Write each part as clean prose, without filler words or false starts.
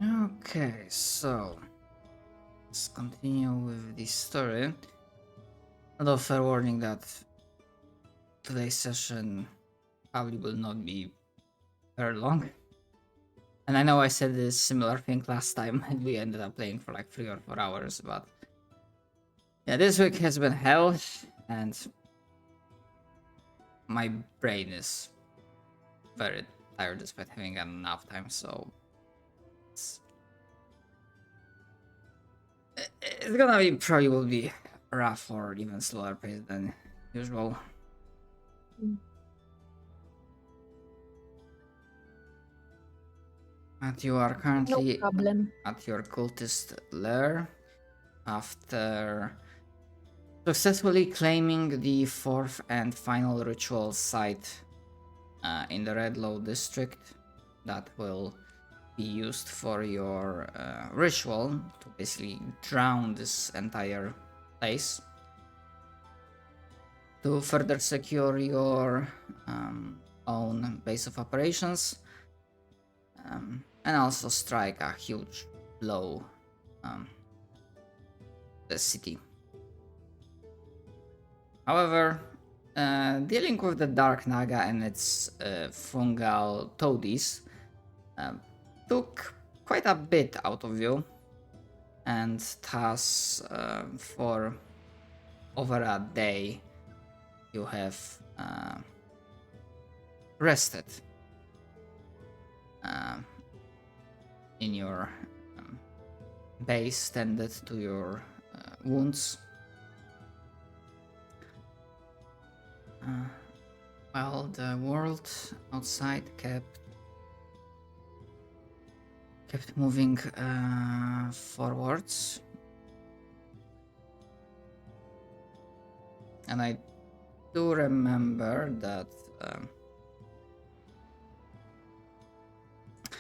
Okay, so let's continue with the story. Although fair warning that today's session probably will not be very long. And I know I said this similar thing last time and we ended up playing for like 3 or 4 hours, but yeah, this week has been hell and my brain is very tired despite having enough time, so it's, it's gonna be probably will be rough or even slower pace than usual. And you are No currently problem. at your cultist lair after successfully claiming the fourth and final ritual site in the Redlow district that will be used for your ritual to basically drown this entire place. To further secure your own base of operations and also strike a huge blow the city. However, dealing with the Dark Naga and its fungal toadies took quite a bit out of you, and thus, for over a day, you have rested in your base, tended to your wounds. While the world outside kept moving forwards, and I do remember that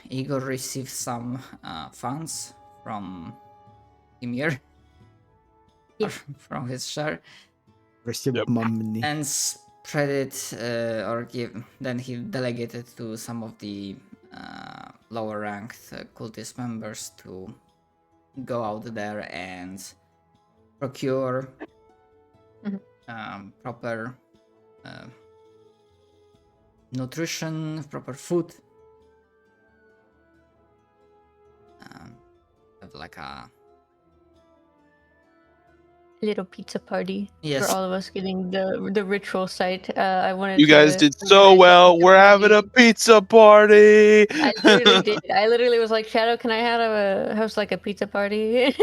Igor received some funds from Emir Yeah. from his share Receive Yep. money. and spread it or give. Then he delegated to some of the lower ranked cultist members to go out there and procure proper nutrition, proper food. Have like a Little pizza party yes, for all of us getting the ritual site. I wanted You guys to did so organize a well. pizza We're having a party. pizza party. I literally did. I literally was like, Shadow, can I host like a pizza party?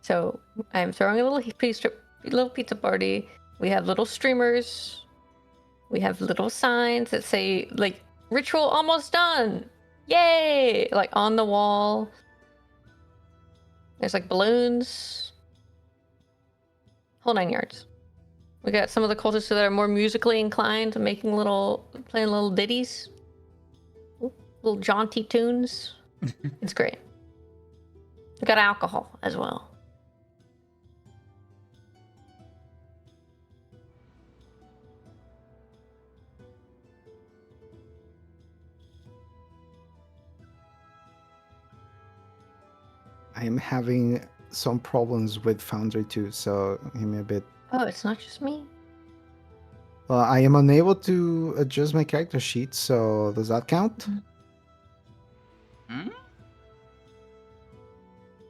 So I'm throwing a little pizza party. We have little streamers. We have little signs that say like ritual almost done. Yay! Like on the wall. There's like balloons. Whole 9 yards. We got some of the cultists that are more musically inclined, playing little ditties, little jaunty tunes. It's great. We got alcohol as well. I am having some problems with Foundry too, so give me a bit. Oh, it's not just me. Well, I am unable to adjust my character sheet, so does that count? Hmm?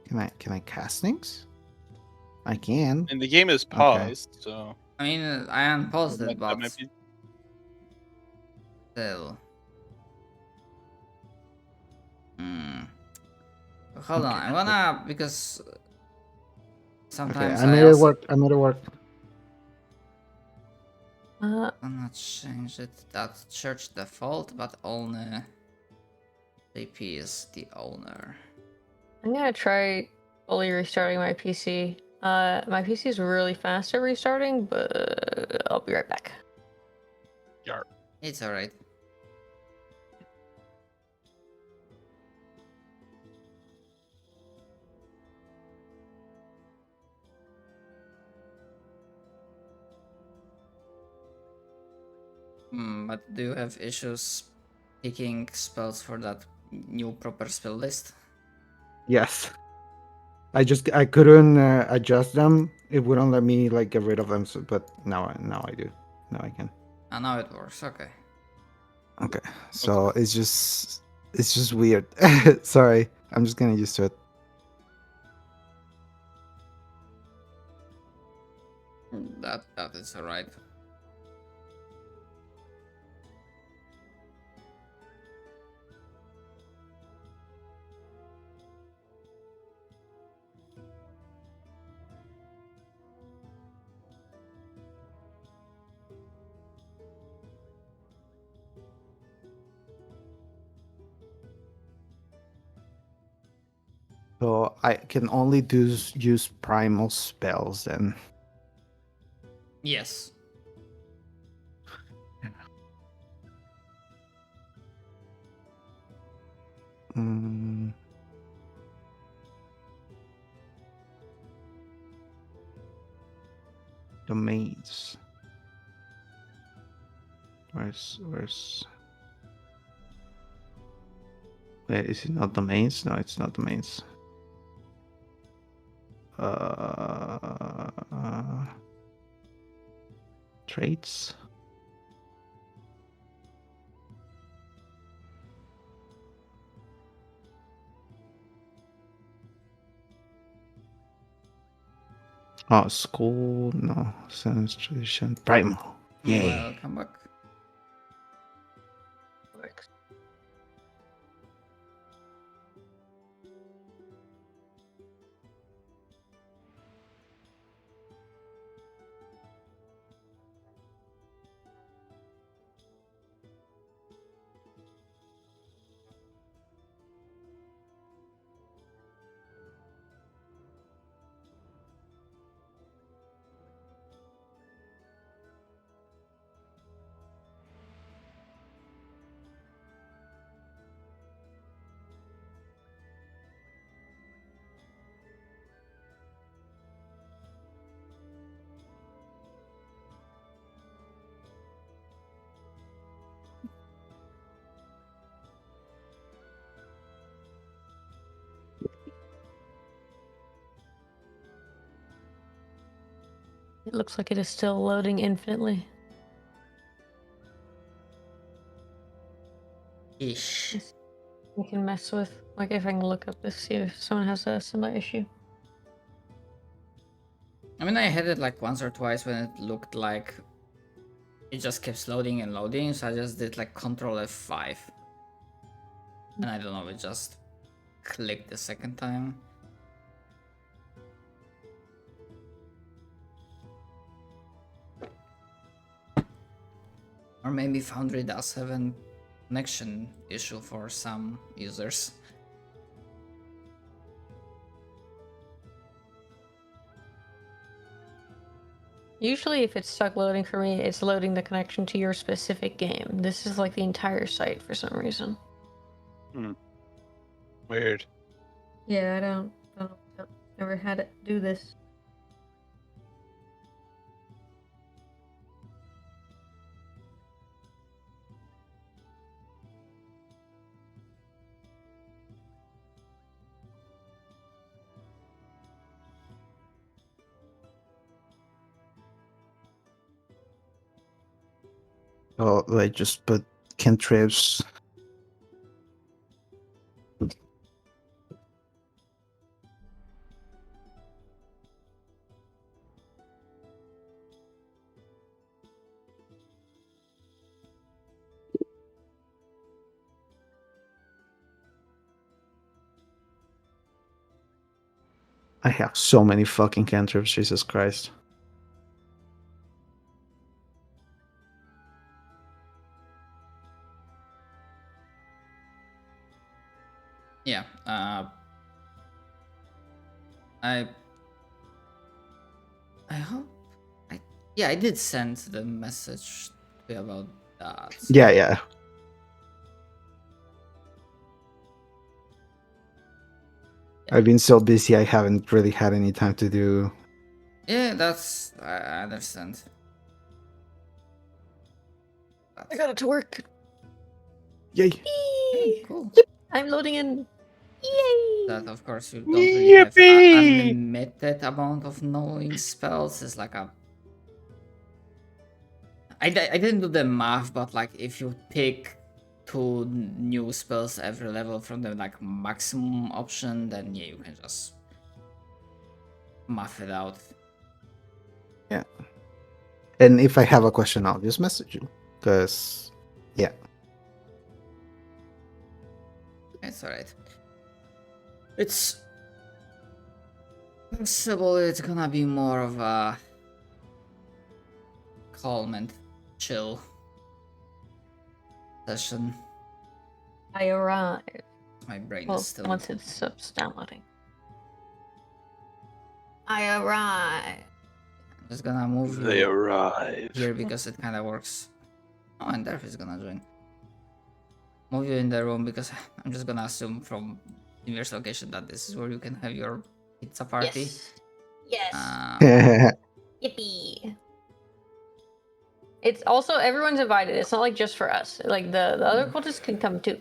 Can I cast things? I can. And the game is paused, so I mean I unpaused it, that but might be. still. Hold on, I'm gonna because Okay, sometimes I I made it also work. I made it work. I'm gonna change it that church default, but only JP is the owner. I'm gonna try fully restarting my PC. My PC is really fast at restarting, but I'll be right back. Yarp. It's alright. But do you have issues picking spells for that new proper spell list? Yes. I couldn't adjust them. It wouldn't let me like get rid of them. So, but now I do. Now I can. Ah, now it works. Okay. Okay. So it's just weird. Sorry. I'm just getting used to it. That is alright. So I can only use primal spells then. Yes. Mm. Domains. Where's Wait, is it not domains? No, it's not domains. Traits. Oh, school. No, sense tradition. Primal. Yay. Welcome back. Works. It looks like it is still loading infinitely. Ish. We can mess with, like, if I can look up this, see if someone has a similar issue. I mean, I had it like once or twice when it looked like it just kept loading and loading, so I just did like Control F5. And I don't know, it just clicked the second time. Or maybe Foundry does have a connection issue for some users. Usually if it's stuck loading for me, it's loading the connection to your specific game. This is like the entire site for some reason. Weird. Yeah, I don't never had it do this. Oh, I just put cantrips. I have so many fucking cantrips, Jesus Christ. Yeah, I hope I did send the message to you about that. So. Yeah. I've been so busy I haven't really had any time to do. Yeah, I understand. I got it to work. Yay! Okay, cool. I'm loading in. Yay! That of course you don't really have Yippee! an unlimited amount of knowing spells. It's like a. I didn't do the math, but like if you pick 2 new spells every level from the like maximum option, then yeah, you can just math it out. Yeah. And if I have a question, I'll just message you. Because, yeah. It's alright. It's possible it's gonna be more of a calm and chill session. I arrived. My brain Well, is still. once it stops downloading. I arrived. I'm just gonna move They you arrive. here because it kind of works. Oh, and Derf is gonna join. Move you in the room because I'm just gonna assume from universe location that this is where you can have your pizza party. Yes. Yes. Uh, Yippee. It's also everyone's invited. It's not like just for us. Like the other cultists can come too.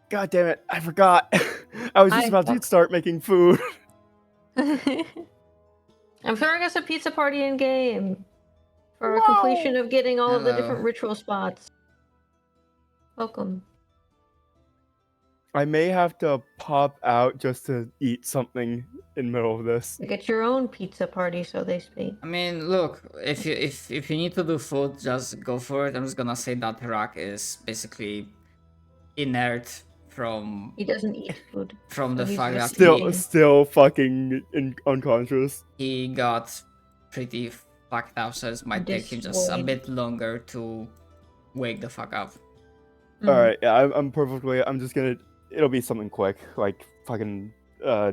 God damn it! I forgot. I was just about to start making food. I'm throwing us a pizza party in game for a completion of getting all of the Hello. different ritual spots. Welcome. I may have to pop out just to eat something in the middle of this. Get your own pizza party, so they speak. I mean, look, if you need to do food, just go for it. I'm just gonna say that Rock is basically inert from He doesn't eat food. the he's fact that just Still fucking unconscious. he got pretty fucked up, so it might take him just a Destroyed. bit longer to wake the fuck up. All right, yeah, I'm perfectly. I'm just gonna. It'll be something quick, like fucking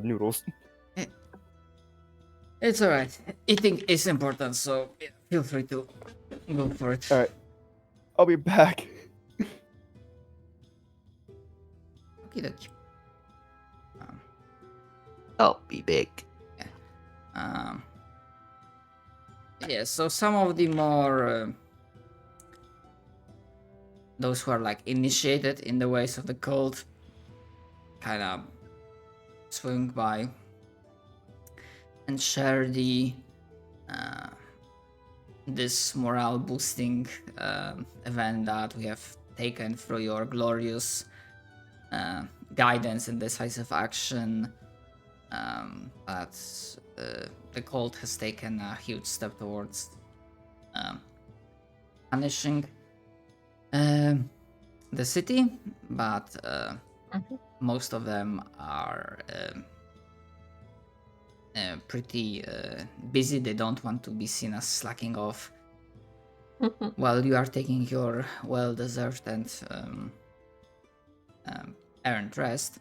noodles. It's alright. Eating is important, so yeah, feel free to go for it. All right, I'll be back. Okey-dokey. I'll be big. Yeah, so some of the more those who are like initiated in the ways of the cult kind of swing by and share the this morale boosting event that we have taken through your glorious guidance and decisive action. That the cult has taken a huge step towards punishing the city, but most of them are pretty busy. They don't want to be seen as slacking off while you are taking your well-deserved and earned rest.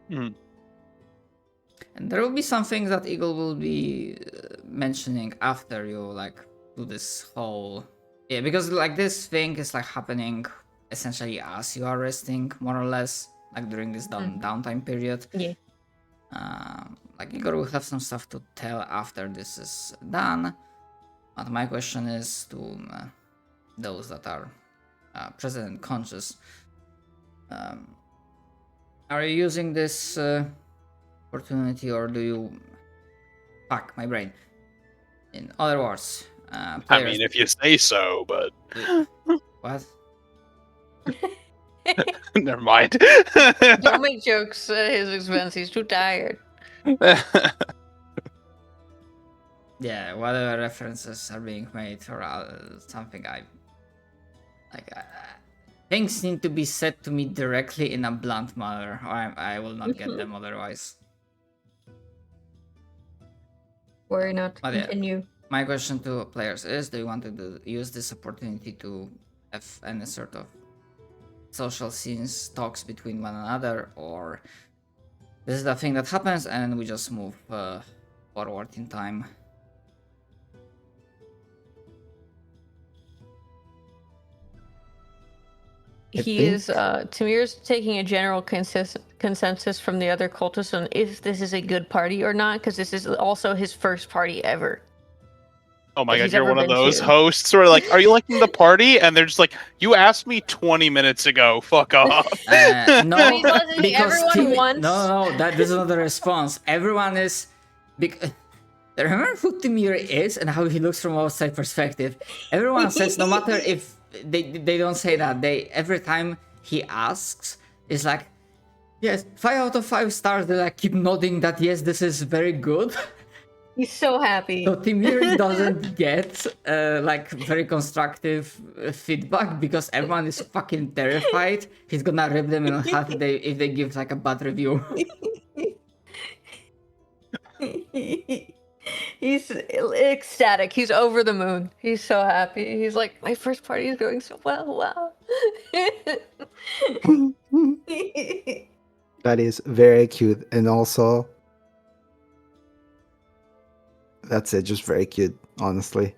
Hmm. And there will be some things that Eagle will be mentioning after you like do this whole because like this thing is like happening essentially as you are resting, more or less, like during this downtime period. Yeah. Like Igor will have some stuff to tell after this is done. But my question is to those that are present and conscious. Are you using this opportunity, or do you... Fuck, my brain. In other words, I players... mean, if you say so, but What? never mind. Don't make jokes at his expense. He's too tired. Yeah, whatever references are being made or something, things need to be said to me directly in a blunt manner, or I will not get them otherwise. Worry not. But yeah. Continue. My question to players is, do you want to use this opportunity to have any sort of social scenes, talks between one another, or this is the thing that happens and we just move forward in time? Tamir's taking a general consensus from the other cultists on if this is a good party or not, because this is also his first party ever. Oh my that god, he's you're ever one of been those to. hosts who are like, "Are you liking the party?" And they're just like, "You asked me 20 minutes ago. Fuck off." No, I mean, listen, because everyone Timmy. wants- No, that is not the response. Everyone is. Remember who Timir is and how he looks from outside perspective. Everyone says no matter if they don't say that, they every time he asks, it's like, yes, 5 out of 5 stars. They like keep nodding that yes, this is very good. He's so happy. So Timir doesn't get like very constructive feedback because everyone is fucking terrified. He's gonna rip them in half if they give like a bad review. He's ecstatic. He's over the moon. He's so happy. He's like, my first party is going so well. Wow. That is very cute, and also that's it. Just very cute, honestly.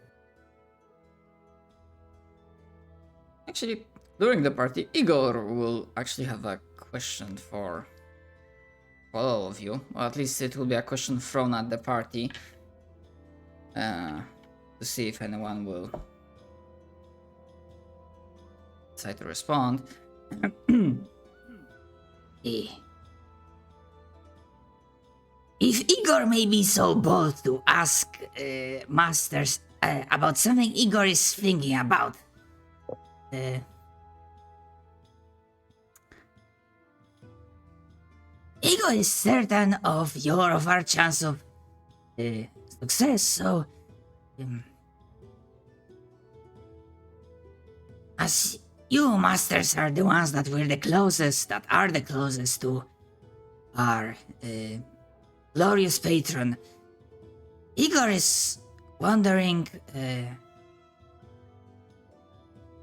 Actually, during the party, Igor will actually have a question for all of you. Or at least it will be a question thrown at the party. To see if anyone will decide to respond. If Igor may be so bold to ask masters about something Igor is thinking about. Igor is certain of our chance of success, so as you masters are the ones that are the closest to our glorious patron, Igor is wondering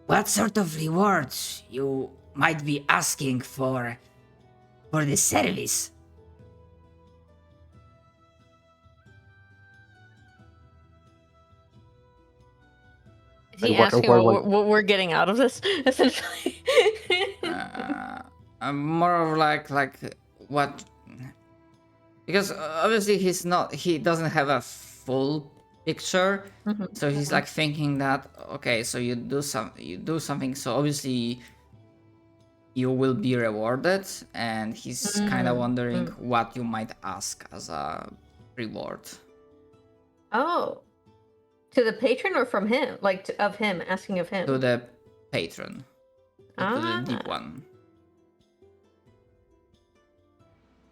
what sort of reward you might be asking for the service. Is he Like, asking what we're getting out of this, essentially? More of like what, because obviously he doesn't have a full picture, so he's like thinking that okay, so you do something, so obviously you will be rewarded, and he's kind of wondering what you might ask as a reward. Oh. To the patron or from him? Like, of him, asking of him? To the patron. To the deep one.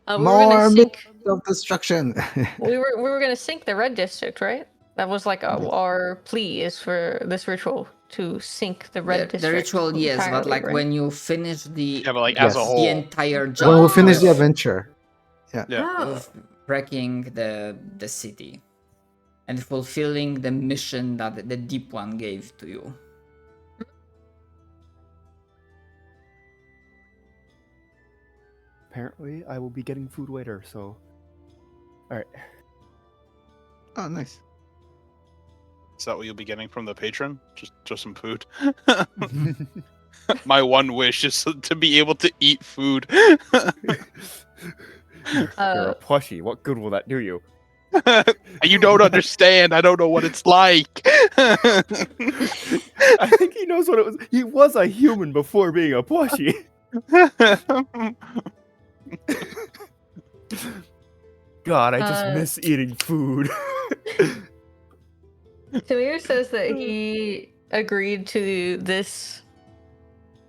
We were More gonna sink. of destruction. we were gonna sink the red district, right? That was like our plea is for this ritual to sink the red district. The ritual, yes, but entirely, like right? when you finish the Yeah, but like as a Yes. whole. the entire job When we finish the of- adventure. Yeah. Oh. of wrecking the city and fulfilling the mission that the deep one gave to you. Apparently, I will be getting food later, so. Alright. Oh, nice. Is that what you'll be getting from the patron? Just some food. My one wish is to be able to eat food. You're a plushie. What good will that do you? You don't understand. I don't know what it's like. I think he knows what it was. He was a human before being a plushie. God, I just miss eating food. Tamir says that he agreed to this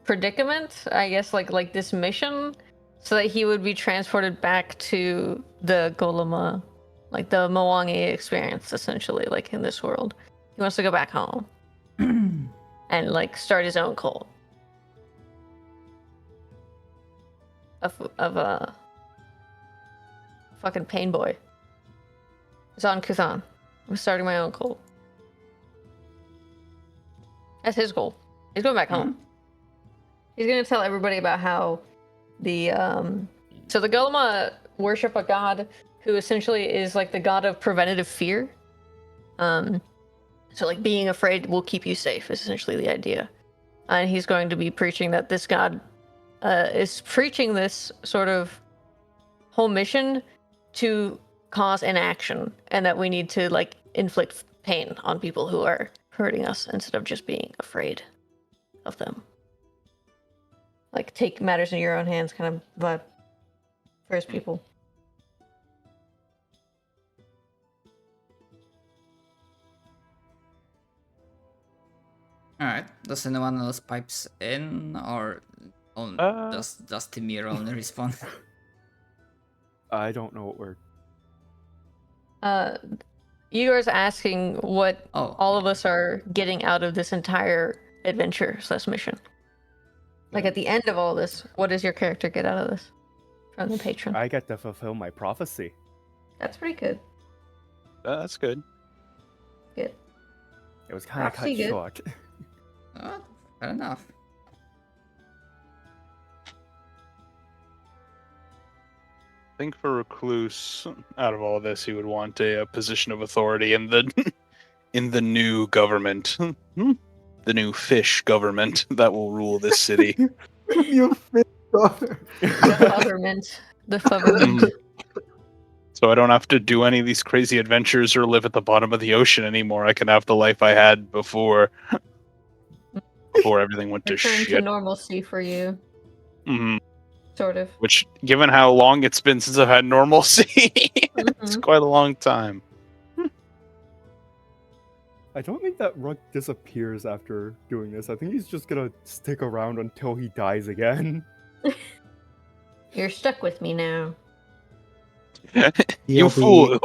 predicament, I guess, like this mission, so that he would be transported back to the Golema, like the Mwangi experience, essentially, like in this world. He wants to go back home and like start his own cult of a fucking pain boy. Zon Kuthan. I'm starting my own cult. That's his goal. He's going back home. He's gonna tell everybody about how the so the Golema worship a god who essentially is like the god of preventative fear. So like being afraid will keep you safe is essentially the idea. And he's going to be preaching that this god is preaching this sort of whole mission to cause inaction, and that we need to like inflict pain on people who are hurting us instead of just being afraid of them. Like, take matters in your own hands kind of vibe. First people. Alright, does anyone else pipes in, or does Timir only respond? I don't know what we're. Igor's asking what Oh, all of us are getting out of this entire adventure / mission. Like, at the end of all this, what does your character get out of this from the patron? I get to fulfill my prophecy. That's pretty good. That's good. Good. It was kind of cut Prophecy good. short. fair enough. I think for Recluse, out of all this, he would want a position of authority in the in the new government, the new fish government that will rule this city. You fit The government. The government. So I don't have to do any of these crazy adventures or live at the bottom of the ocean anymore. I can have the life I had before everything went to Return to shit. normalcy for you. Mhm. Sort of. Which, given how long it's been since I've had normalcy, it's Mhm. quite a long time. I don't think that Ruck disappears after doing this. I think he's just gonna stick around until he dies again. You're stuck with me now. You He'll be- fool!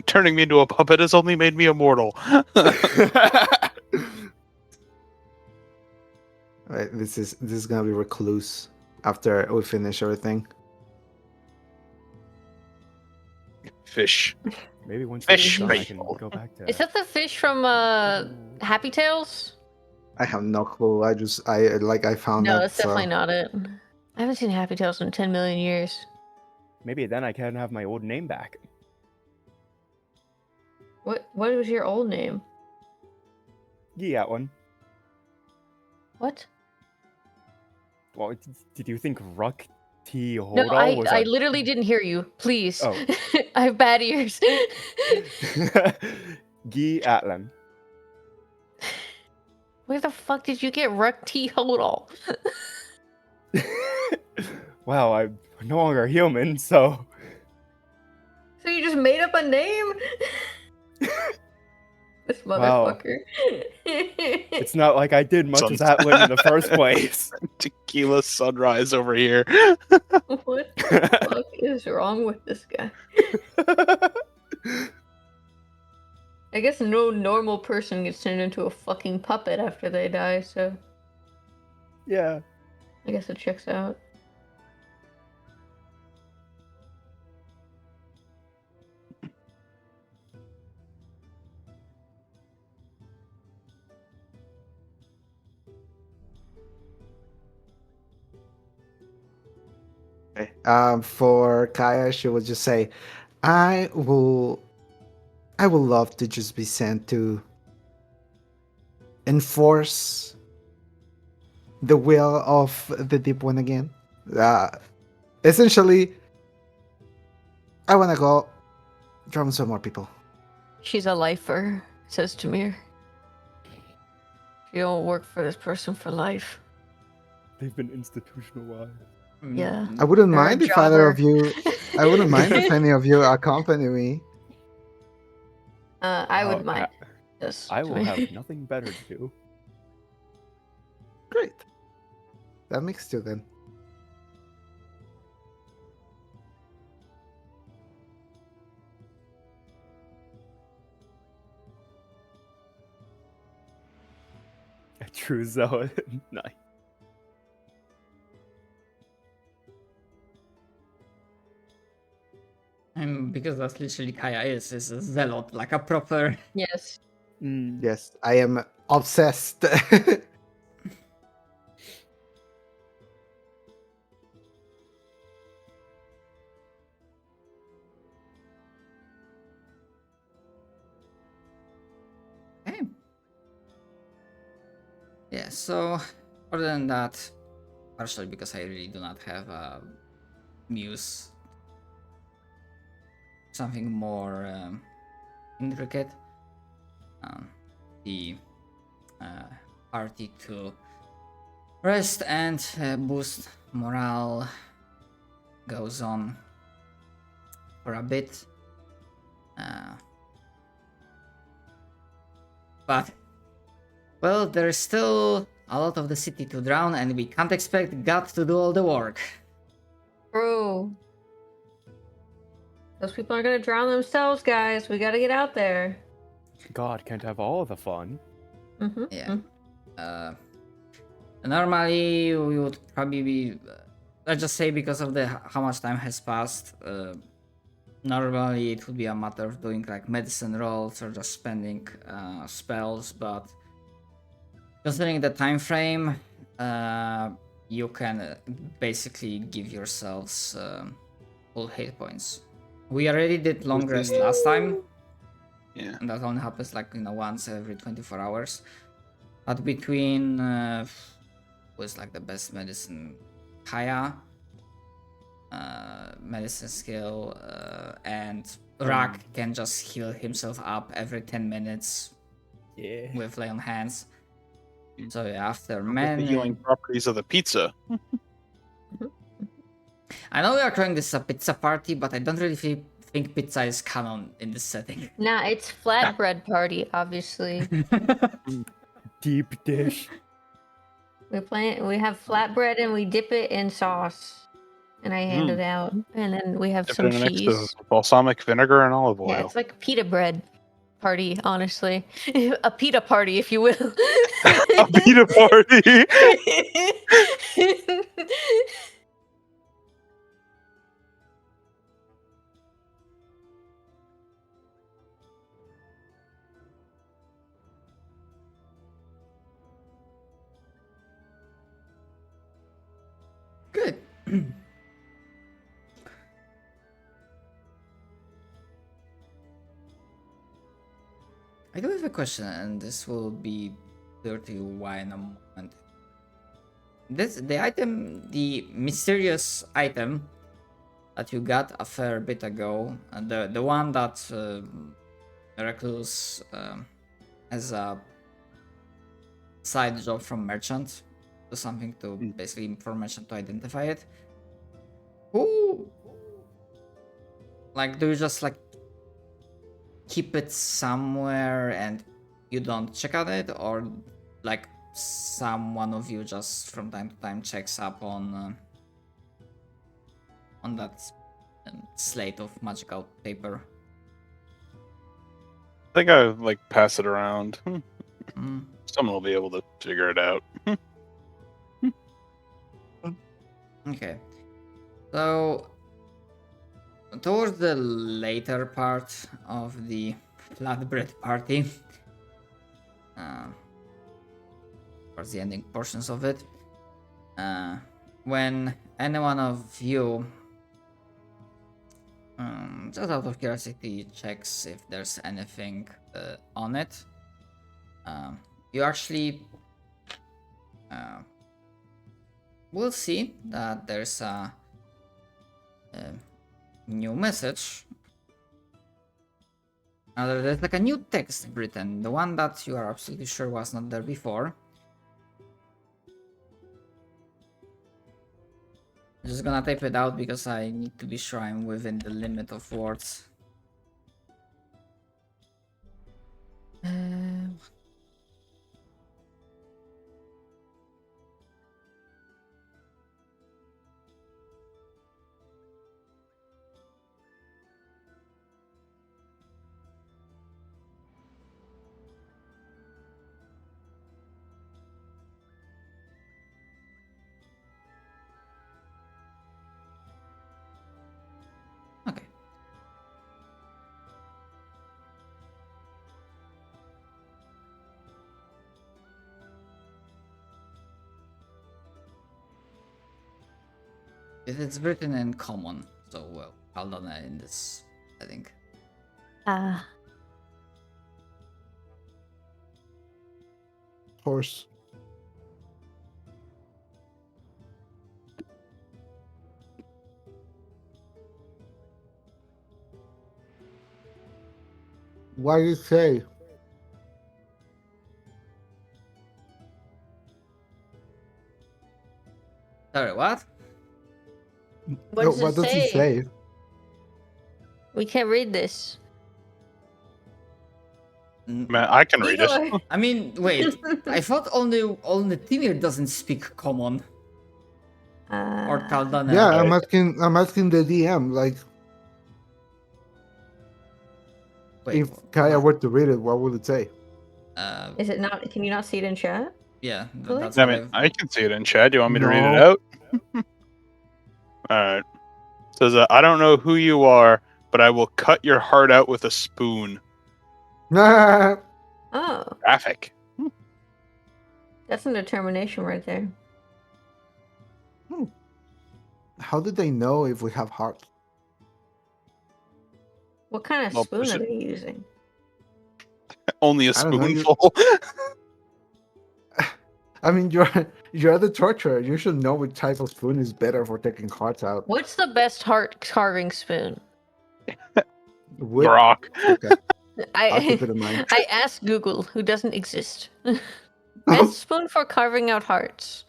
Turning me into a puppet has only made me immortal. Right, this is gonna be Recluse after we finish everything. Fish. Maybe once Fish he's done, I can people. go back to. Is that the fish from Happy Tales? I have no clue. I found No, that. that's definitely not it. I haven't seen Happy Tales in 10 million years. Maybe then I can have my old name back. What was your old name? Yeah, one. What? Well, did you think Ruck T. No, Hodal was I a... literally didn't hear you. Please. Oh. I have bad ears. Guy Atlan. Where the fuck did you get Ruck T. Hodal? Wow, I'm no longer human, so... So you just made up a name? This Wow. motherfucker. It's not like I did much of Sounds- Atlan in the first place. Tequila sunrise over here. What the fuck is wrong with this guy? I guess no normal person gets turned into a fucking puppet after they die, so Yeah. I guess it checks out. Okay. For Kaya, she would just say, I will love to just be sent to enforce the will of the Deep One again. Essentially, I want to go drown some more people. She's a lifer, says Tamir. You don't work for this person for life. They've been institutionalized. Yeah. I wouldn't You're a mind if either of jobber. you. I wouldn't mind if any of you accompany me. I would Oh, mind. Yes, I will Tamir. have nothing better to do. Great. That makes two then. A true zealot. Nice. Because that's literally Kaya is a zealot, like a proper. Yes. Yes, I am obsessed. Okay. Yeah, so other than that, partially because I really do not have a muse, something more intricate. the party to rest and boost morale. Goes on for a bit. But, well, there's still a lot of the city to drown, and we can't expect God to do all the work. True. Those people are gonna drown themselves, guys. We gotta get out there. God can't have all of the fun. Mm-hmm. Yeah. Normally, we would probably be. Let's just say because of how much time has passed. Normally, it would be a matter of doing like medicine rolls or just spending spells, but considering the time frame, you can basically give yourselves full hit points. We already did long rest last time. Yeah. And that only happens like once every 24 hours. But between was like the best medicine, Kaya, medicine skill, and Rak can just heal himself up every 10 minutes Yeah. with lay on hands. So yeah, after The many, healing properties of the pizza. I know we are trying this a pizza party, but I don't really think pizza is canon in this setting. Nah, it's flatbread party, obviously. Deep dish. We have flatbread and we dip it in sauce, and I hand it out, and then we have Dip it some in a mix cheese. of balsamic vinegar and olive oil. Yeah, it's like pita bread party, honestly. A pita party, if you will. A pita party. Good. I do have a question, and this will be clear to you why in a moment. The mysterious item that you got a fair bit ago, the one that Recluse as a side job from merchant, do something to basically for merchant to identify it. Who, like, do you just like keep it somewhere and you don't check on it, or like one of you just from time to time checks up on that slate of magical paper? I think I like pass it around. Mm. Someone will be able to figure it out. Okay, so towards the later part of the flatbread party, towards the ending portions of it, when any one of you, just out of curiosity, checks if there's anything on it, you actually will see that there's a new message. There's like a new text written, the one that you are absolutely sure was not there before. I'm just gonna type it out because I need to be sure I'm within the limit of words. Okay. It's written in common, so well, hold on in this, I think. Horse. What do you say? Sorry, what? What does What it does say? it say? We can't read this. Man, I can read it. Igor! I mean, wait. I thought only Timir doesn't speak common or Kaldana. Yeah, Right. I'm asking the DM, like, Wait. if Kaya were to read it, what would it say? Is it not? Can you not see it in chat? Yeah, Really? that's I what mean, I can see it in chat. Do you want me to read it No. out? Alright. Says, I don't know who you are, but I will cut your heart out with a spoon. Nah. Oh, Graphic. that's a determination right there. How did they know if we have hearts? What kind of Well, spoon is are it- they using? Only a I don't know, you- spoonful. I mean, you're the torturer. You should know which type of spoon is better for taking hearts out. What's the best heart carving spoon? Wood? Brock. Okay, I'll keep I it in mind. I asked Google, who doesn't exist. Best spoon for carving out hearts.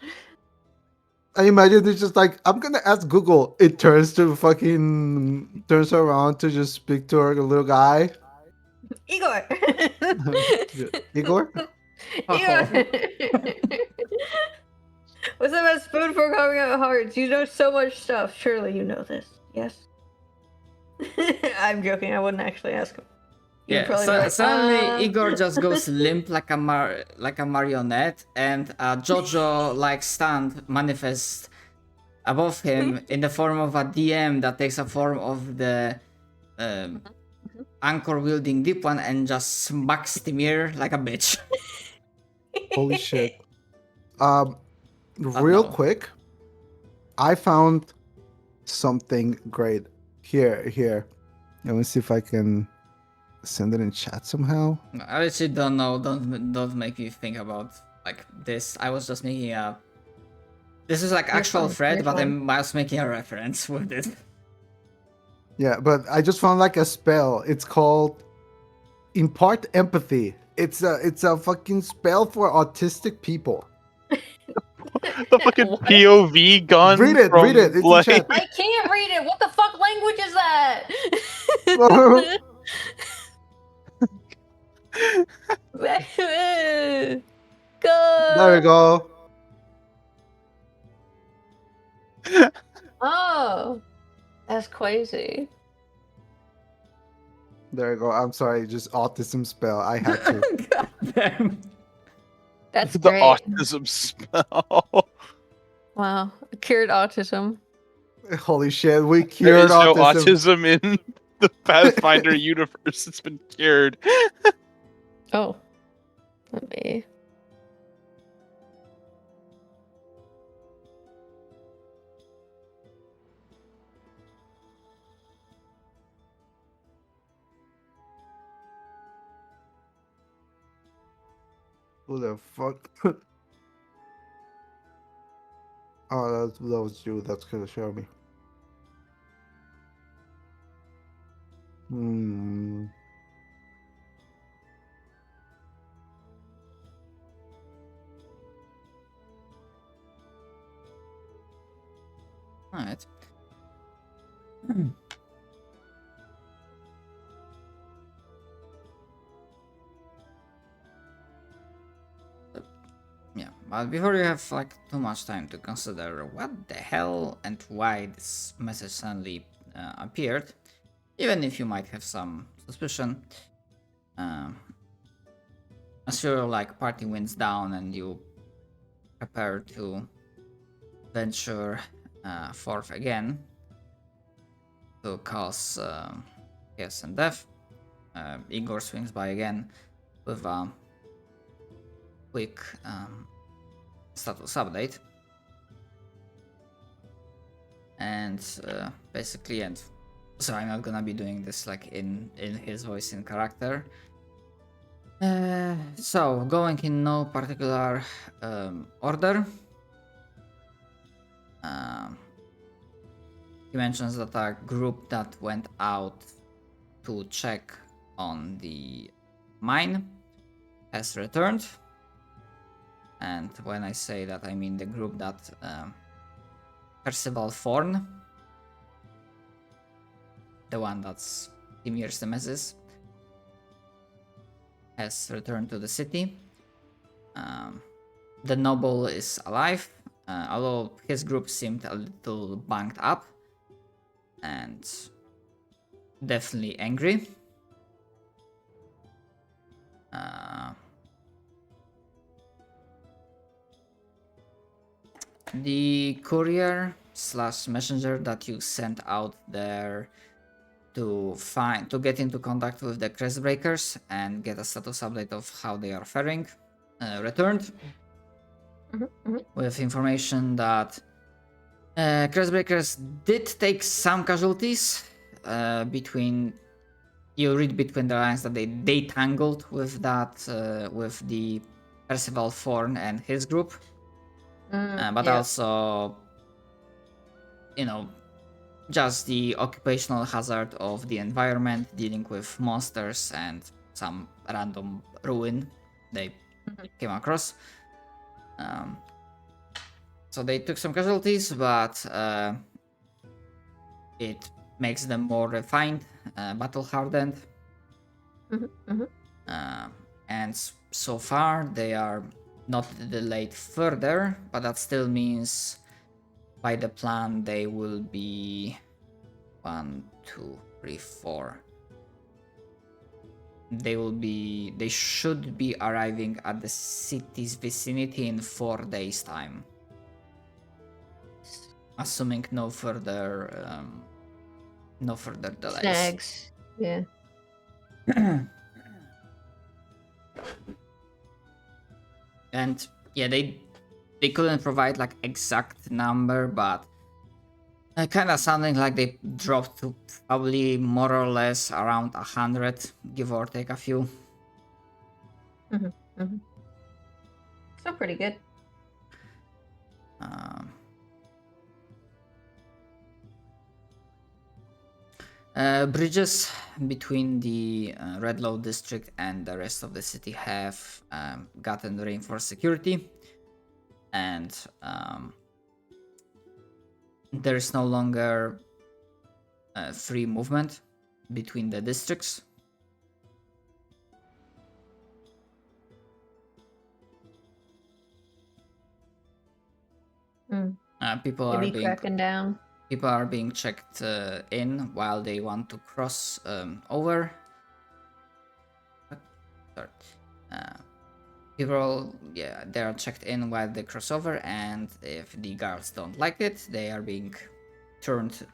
I imagine it's just like, I'm gonna ask Google. It turns around to just speak to our little guy. Igor. Igor? Igor. What's the best spoon for carving out hearts? You know so much stuff. Surely you know this. Yes. I'm joking. I wouldn't actually ask him. You'd Yeah, probably so be like, suddenly Igor just goes limp like a marionette, and a Jojo-like stand manifests above him in the form of a DM that takes a form of the anchor-wielding deep one and just smacks Timir like a bitch. Holy shit. Real no. quick, I found something great. Here. Let me see if I can send it in chat somehow. I actually don't know. Don't make me think about like this. I was just making a. This is like You're actual fine, thread, you're but fine. I was making a reference with it. Yeah, but I just found like a spell. It's called Impart Empathy. It's a fucking spell for autistic people. The fucking What? POV gun. Read it, from, read it, it's in like, chat. I can't read it. What the fuck language is that? Go. There we go. Oh, that's crazy. There you go. I'm sorry, just autism spell. I had to. God damn. That's the great. autism spell. Wow, cured autism. Holy shit, we There cured is no autism. autism in the Pathfinder universe. It's been cured. Oh, let me. Who the fuck? Oh, that was you. That's gonna show me. Hmm. Alright. Yeah, but before you have like too much time to consider what the hell and why this message suddenly appeared, even if you might have some suspicion, as your like party winds down and you prepare to venture forth again to cause chaos and death, Igor swings by again with a quick status update, and basically, and so I'm not gonna be doing this like in his voice in character. So going in no particular order. He mentions that a group that went out to check on the mine has returned. And when I say that, I mean the group that Percival Thorn, the one that's Timir's nemesis, has returned to the city. The noble is alive, although his group seemed a little banged up and definitely angry. The courier / messenger that you sent out there to get into contact with the Crestbreakers and get a status update of how they are faring returned with information that Crestbreakers did take some casualties. You read between the lines that they tangled with with the Percival Thorn and his group. But also, just the occupational hazard of the environment, dealing with monsters and some random ruin they came across. So they took some casualties, but it makes them more refined, battle hardened. And so far they are not delayed further, but that still means by the plan they will be 1, 2, 3, 4. They should be arriving at the city's vicinity in 4 days' time. Assuming no further delays. Snags. Yeah. And yeah, they couldn't provide like exact number, but kind of sounding like they dropped to probably more or less around 100, give or take a few. Still pretty good. Bridges between the Redlow district and the rest of the city have gotten reinforced security, and there is no longer free movement between the districts. People are Maybe being cracking down. People are being checked in while they want to cross over. People, they are checked in while they cross over, and if the guards don't like it, they are being turned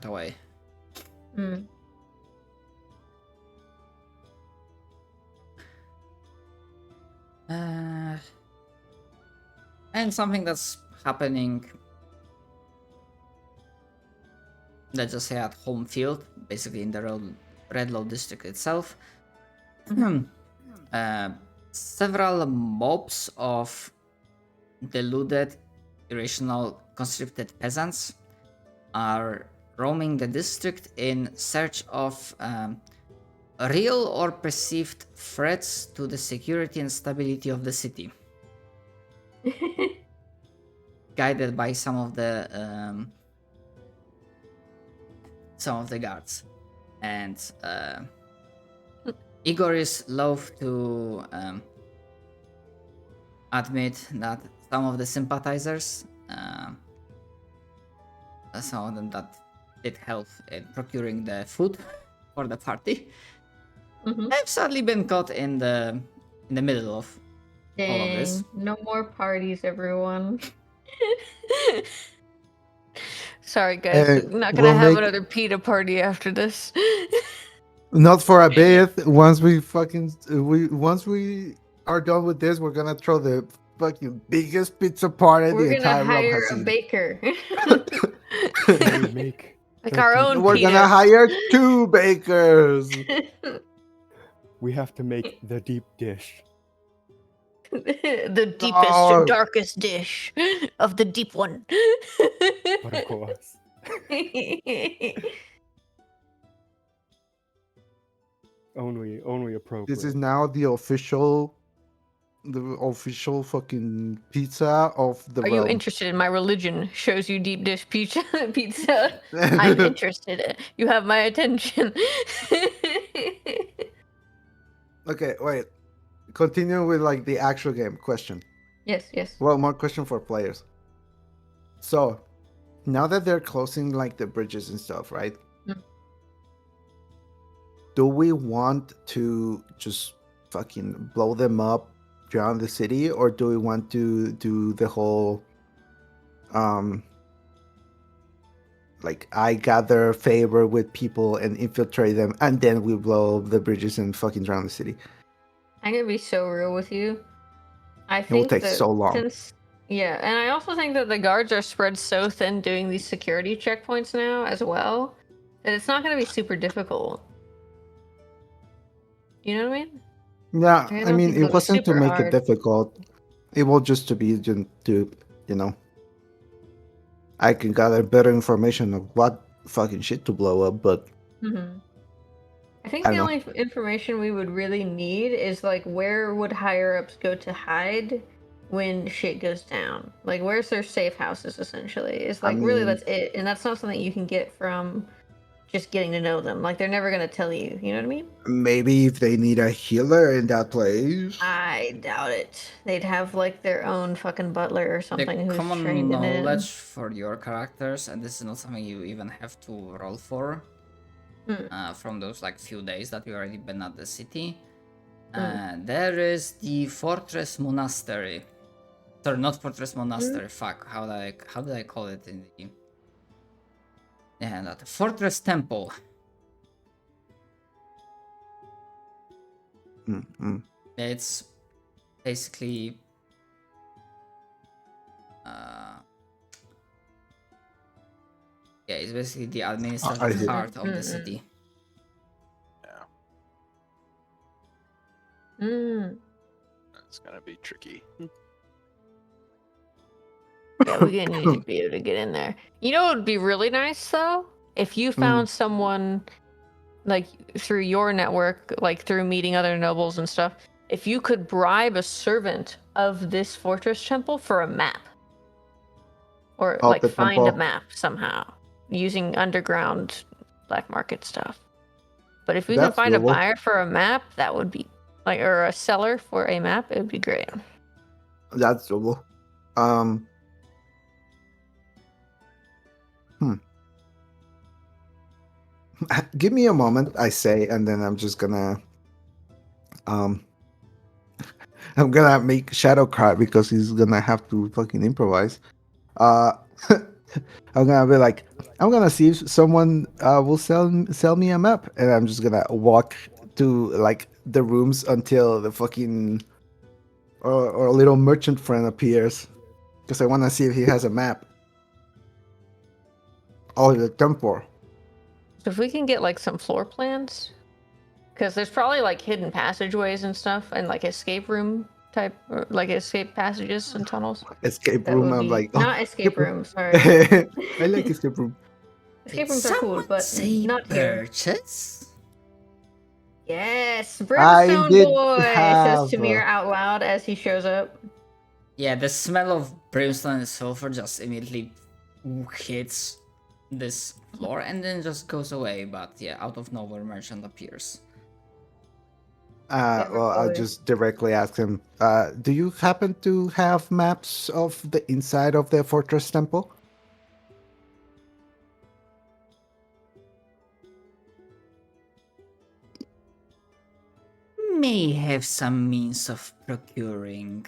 away. And something that's happening, let's just say at home field, basically in the Redlow district itself. Several mobs of deluded, irrational, conscripted peasants are roaming the district in search of real or perceived threats to the security and stability of the city. Guided by some of the guards. And Igor is loath to admit that some of the sympathizers, some of them that did help in procuring the food for the party, have sadly been caught in the middle of all of this. No more parties, everyone. Sorry, guys. Not gonna have another pita party after this. Not for a bit. Once we are done with this, we're gonna throw the fucking biggest pizza party We're the gonna entire realm hire has a seen. baker. We make Like our own We're pita. gonna hire 2 bakers. we have to make the deep dish. The deepest Oh. and darkest dish of the deep one. But of course. Only appropriate. This is now the official the official fucking pizza of the Are you realm. interested in my religion? Shows you deep dish pizza. Pizza. I'm interested. You have my attention. Okay, wait. Continue with like the actual game question. Yes, yes. Well, more question for players. So, now that they're closing like the bridges and stuff, right? Mm. Do we want to just fucking blow them up, drown the city, or do we want to do the whole like I gather favor with people and infiltrate them, and then we blow up the bridges and fucking drown the city? I'm gonna be so real with you. I It will think take that so long. yeah, and I also think that the guards are spread so thin doing these security checkpoints now as well that it's not gonna be super difficult. You know what I mean? Yeah, I I don't mean, think it it'll be wasn't to super make hard. it difficult. It will just to be to you know, I can gather better information of what fucking shit to blow up, but Mm-hmm. I think I the don't know. only information we would really need is like where would higher ups go to hide when shit goes down? Like where's their safe houses essentially? It's I like really mean, that's it. And that's not something you can get from just getting to know them. Like they're never gonna tell you, you know what I mean? maybe if they need a healer in that place. I doubt it. They'd have like their own fucking butler or The something who's common trained in it. knowledge for your characters, and this is not something you even have to roll for, from those like few days that we already been at the city. There is the fortress monastery. Sorry, not fortress monastery. Fuck. How did I call it in the? Yeah, that fortress temple. Mm-mm. It's basically yeah, it's basically the I administrative see. heart of the city. That's gonna be tricky. Yeah, we're gonna need to be able to get in there. You know what would be really nice though? If you found someone like through your network, like through meeting other nobles and stuff, if you could bribe a servant of this fortress temple for a map. Or Of like the find a temple. map somehow using underground black market stuff. But if we can That's find a doable. buyer for a map, that would be like, or a seller for a map, it would be great. That's doable. Give me a moment, I say, and then I'm just gonna I'm gonna make Shadow cry because he's gonna have to fucking improvise. I'm gonna be like, I'm gonna see if someone will sell me a map, and I'm just gonna walk to like the rooms until the fucking or a little merchant friend appears, because I want to see if he has a map. Oh, the temple. So if we can get like some floor plans, because there's probably like hidden passageways and stuff, and like escape room type, or like escape passages and tunnels. Escape That room. would I'm be like, not oh, escape room. Sorry, I like escape room. escape Did rooms are cool, someone but say not here. birches? Yes, I Brimstone did Boy says have. Tamir out loud as he shows up. Yeah, the smell of brimstone and sulfur just immediately hits this floor and then just goes away. But yeah, out of nowhere, merchant appears. Well, I just directly asked him, do you happen to have maps of the inside of the fortress temple? May have some means of procuring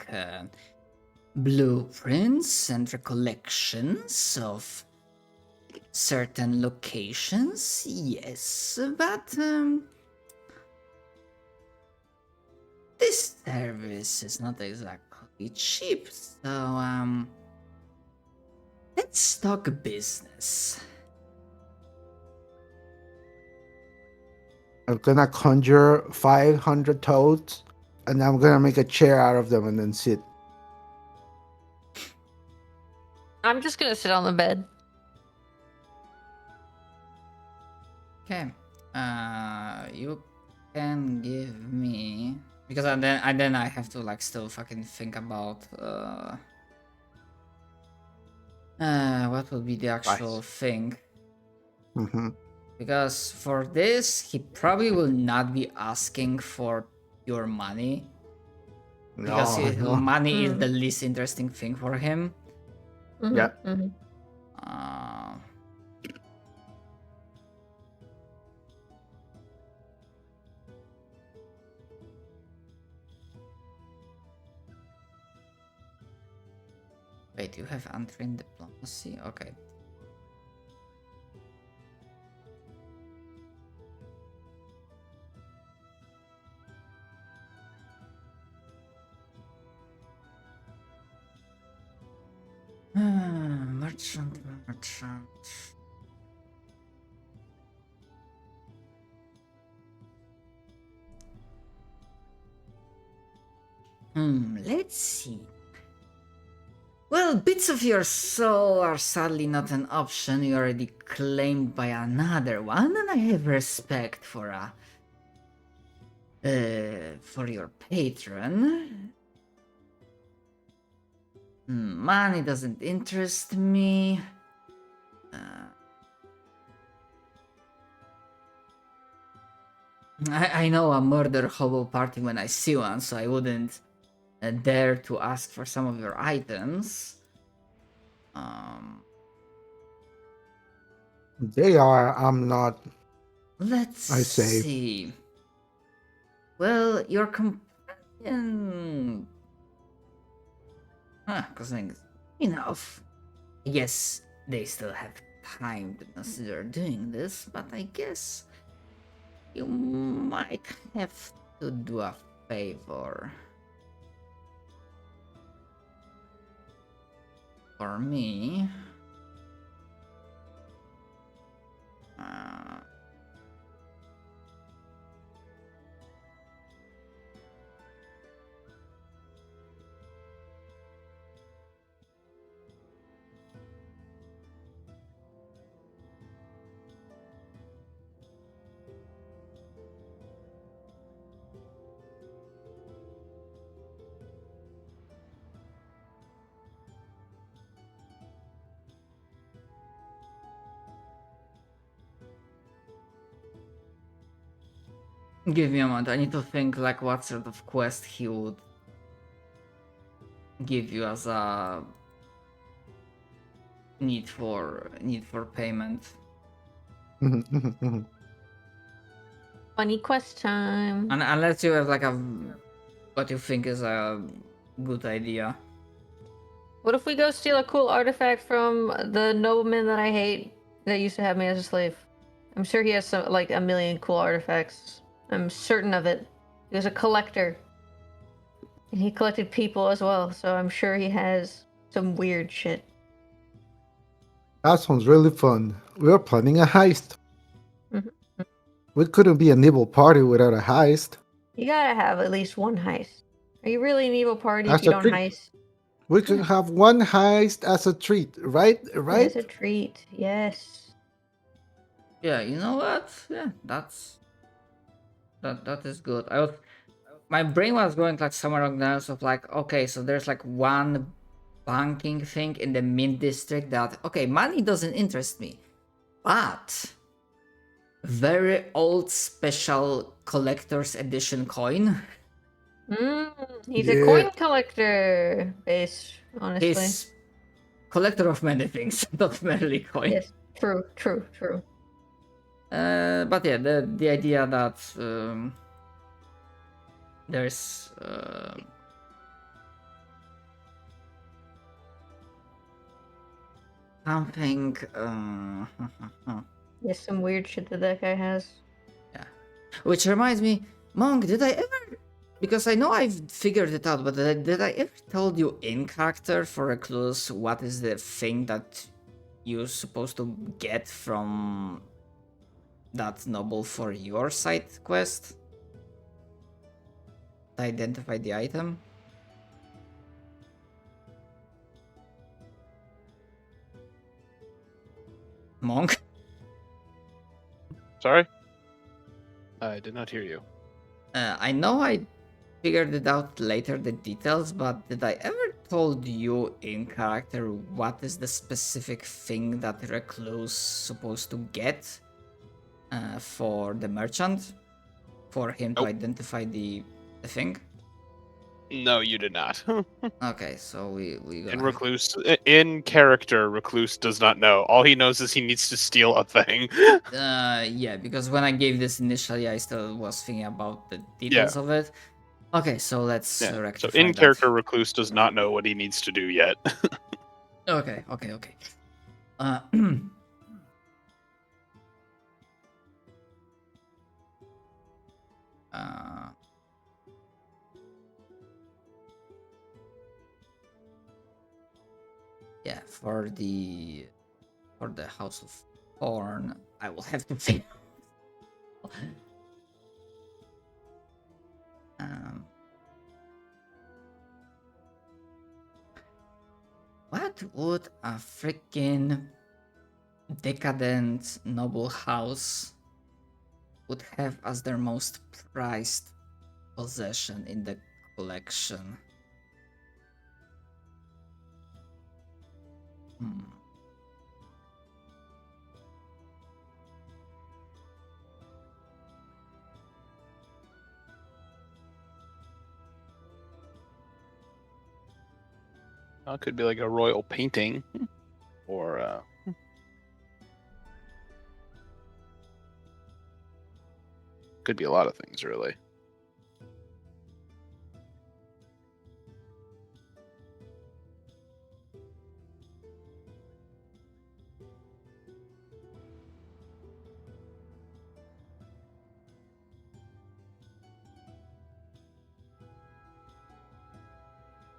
blueprints and recollections of certain locations, yes, but this service is not exactly cheap, so let's talk business. I'm gonna conjure 500 toads, and I'm gonna make a chair out of them and then sit. I'm just gonna sit on the bed. Okay, you can give me Because and then I have to like still fucking think about what would be the actual thing. Mm-hmm. Because for this, he probably will not be asking for your money. Because No. money is Mm. the least interesting thing for him. Yeah. Mhm. Uh, Wait, you have untrained diplomacy? Okay. Merchant. Let's see. Well, bits of your soul are sadly not an option. You already claimed by another one, and I have respect for your patron. Money doesn't interest me. I know a murder hobo party when I see one, so I wouldn't dare to ask for some of your items. They are. I'm not. Let's I say. see. Well, your companion. Because enough. Yes, they still have time to consider doing this, but I guess you might have to do a favor for me. Give me a moment. I need to think like what sort of quest he would give you as a need for payment. Funny quest time. And unless you have like a what you think is a good idea. What if we go steal a cool artifact from the nobleman that I hate that used to have me as a slave? I'm sure he has some like a million cool artifacts. I'm certain of it. He was a collector. And he collected people as well, so I'm sure he has some weird shit. That sounds really fun. We're planning a heist. Mhm. We couldn't be an evil party without a heist. You gotta have at least one heist. Are you really an evil party That's if you a don't treat. heist? We can have one heist as a treat, right? Right? As a treat, yes. Yeah, you know what? Yeah, that is good. My brain was going like somewhere along the lines of like, okay, so there's like one banking thing in the Mint District that okay, money doesn't interest me, but very old special collector's edition coin. He's a Yeah. coin collector, base, honestly. He's collector of many things, not merely coin. Yes, true. But yeah, the idea that there's something. There's some weird shit that guy has. Yeah, which reminds me, Monk, did I ever? Because I know I've figured it out, but did I ever told you in character for Recluse what is the thing that you're supposed to get from that noble for your side quest? To identify the item? Monk? Sorry? I did not hear you. I know I figured it out later, the details, but did I ever told you in character what is the specific thing that recluse supposed to get for the merchant? For him to Nope. identify the thing? No, you did not. Okay, so we In gonna Recluse, in character, Recluse does not know. All he knows is he needs to steal a thing. yeah, because when I gave this initially, I still was thinking about the Yeah. details of it. Okay, so let's Yeah. So rectify in that. character, Recluse does not know what he needs to do yet. Okay. Uh, yeah, for the House of Thorn, I will have to think. What would a freaking decadent noble house would have as their most prized possession in the collection? It could be like a royal painting, or could be a lot of things, really.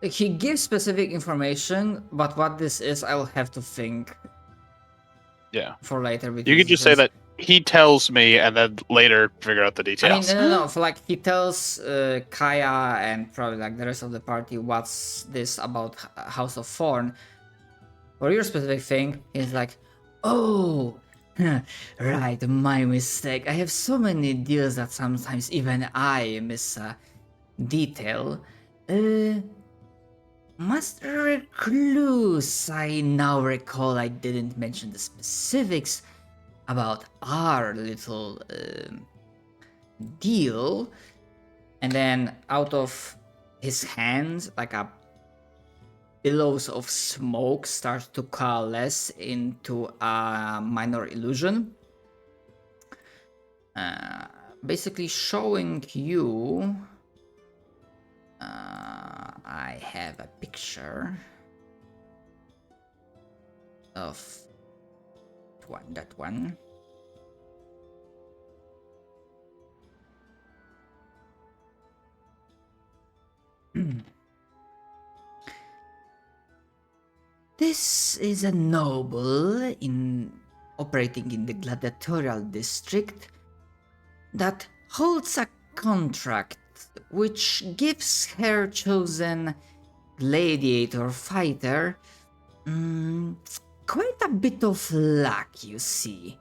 Like, he gives specific information, but what this is, I will have to think Yeah. for later. You could just say that he tells me, and then later figure out the I mean, details. no. For like, he tells Kaya and probably like the rest of the party what's this about House of Thorn. For your specific thing, he's like, oh, right, my mistake. I have so many deals that sometimes even I miss a detail. Master Recluse, I now recall I didn't mention the specifics about our little deal. And then out of his hands, like a billows of smoke start to coalesce into a minor illusion. Basically showing you... I have a picture of that one. This is a noble operating in the gladiatorial district that holds a contract which gives her chosen gladiator fighter quite a bit of luck, you see.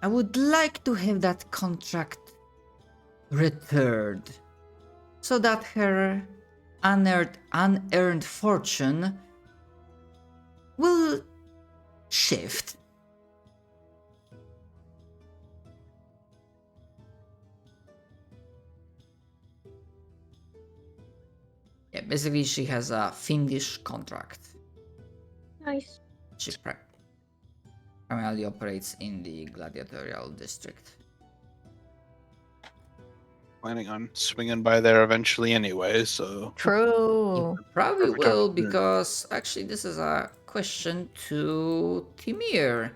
I would like to have that contract returned so that her unearned fortune will shift. Yeah, basically she has a fiendish contract. Nice. She primarily operates in the gladiatorial district. Planning on swinging by there eventually anyway, so... True. Probably Perfect will, opportunity. because actually this is a question to Timir.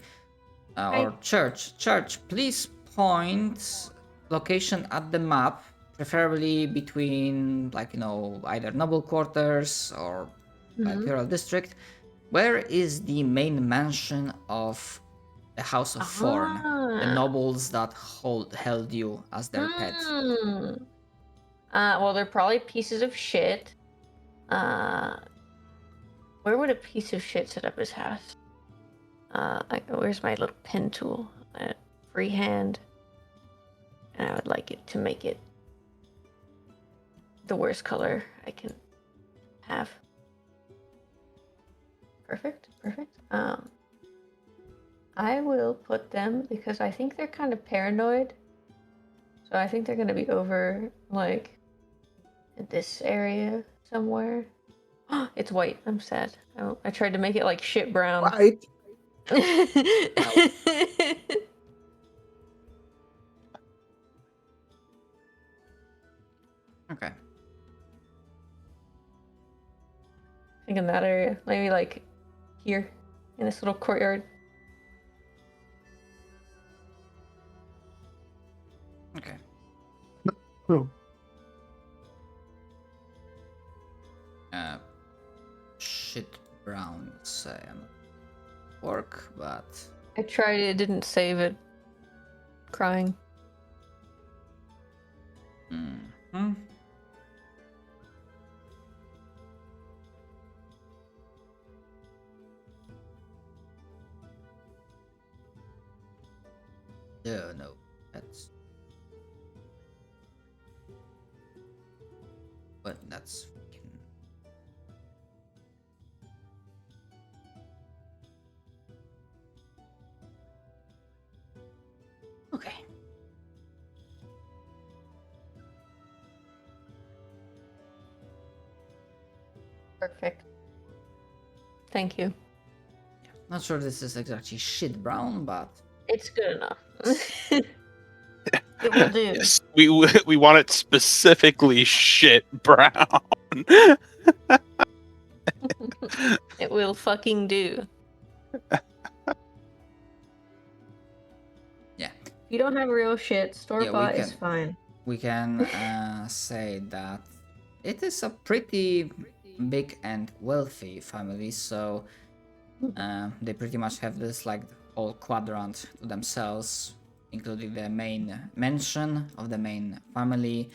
Or Church. Church, please point location at the map, preferably between, like, either noble quarters or gladiatorial district. Where is the main mansion of the House of Thorn? The nobles that held you as their pet. Well, they're probably pieces of shit. Where would a piece of shit set up his house? Where's my little pen tool? Freehand. And I would like it to make it the worst color I can have. Perfect. I will put them because I think they're kind of paranoid. So I think they're gonna be over like in this area somewhere. It's white. I'm sad. I tried to make it like shit brown. Right. Okay. I think in that area, maybe like here in this little courtyard. Okay. Oh. Shit brown, say work, but I tried it, didn't save it. Crying. mhm. No, that's but that's freaking okay. Perfect. Thank you. Not sure this is exactly shit brown, but It's good enough. It will do. Yes, we want it specifically shit brown. It will fucking do. yeah, You don't have real shit. Store Yeah, we bought is can- fine. we can say that it is a pretty big and wealthy family, so they pretty much have this like whole quadrant to themselves, including the main mansion of the main family,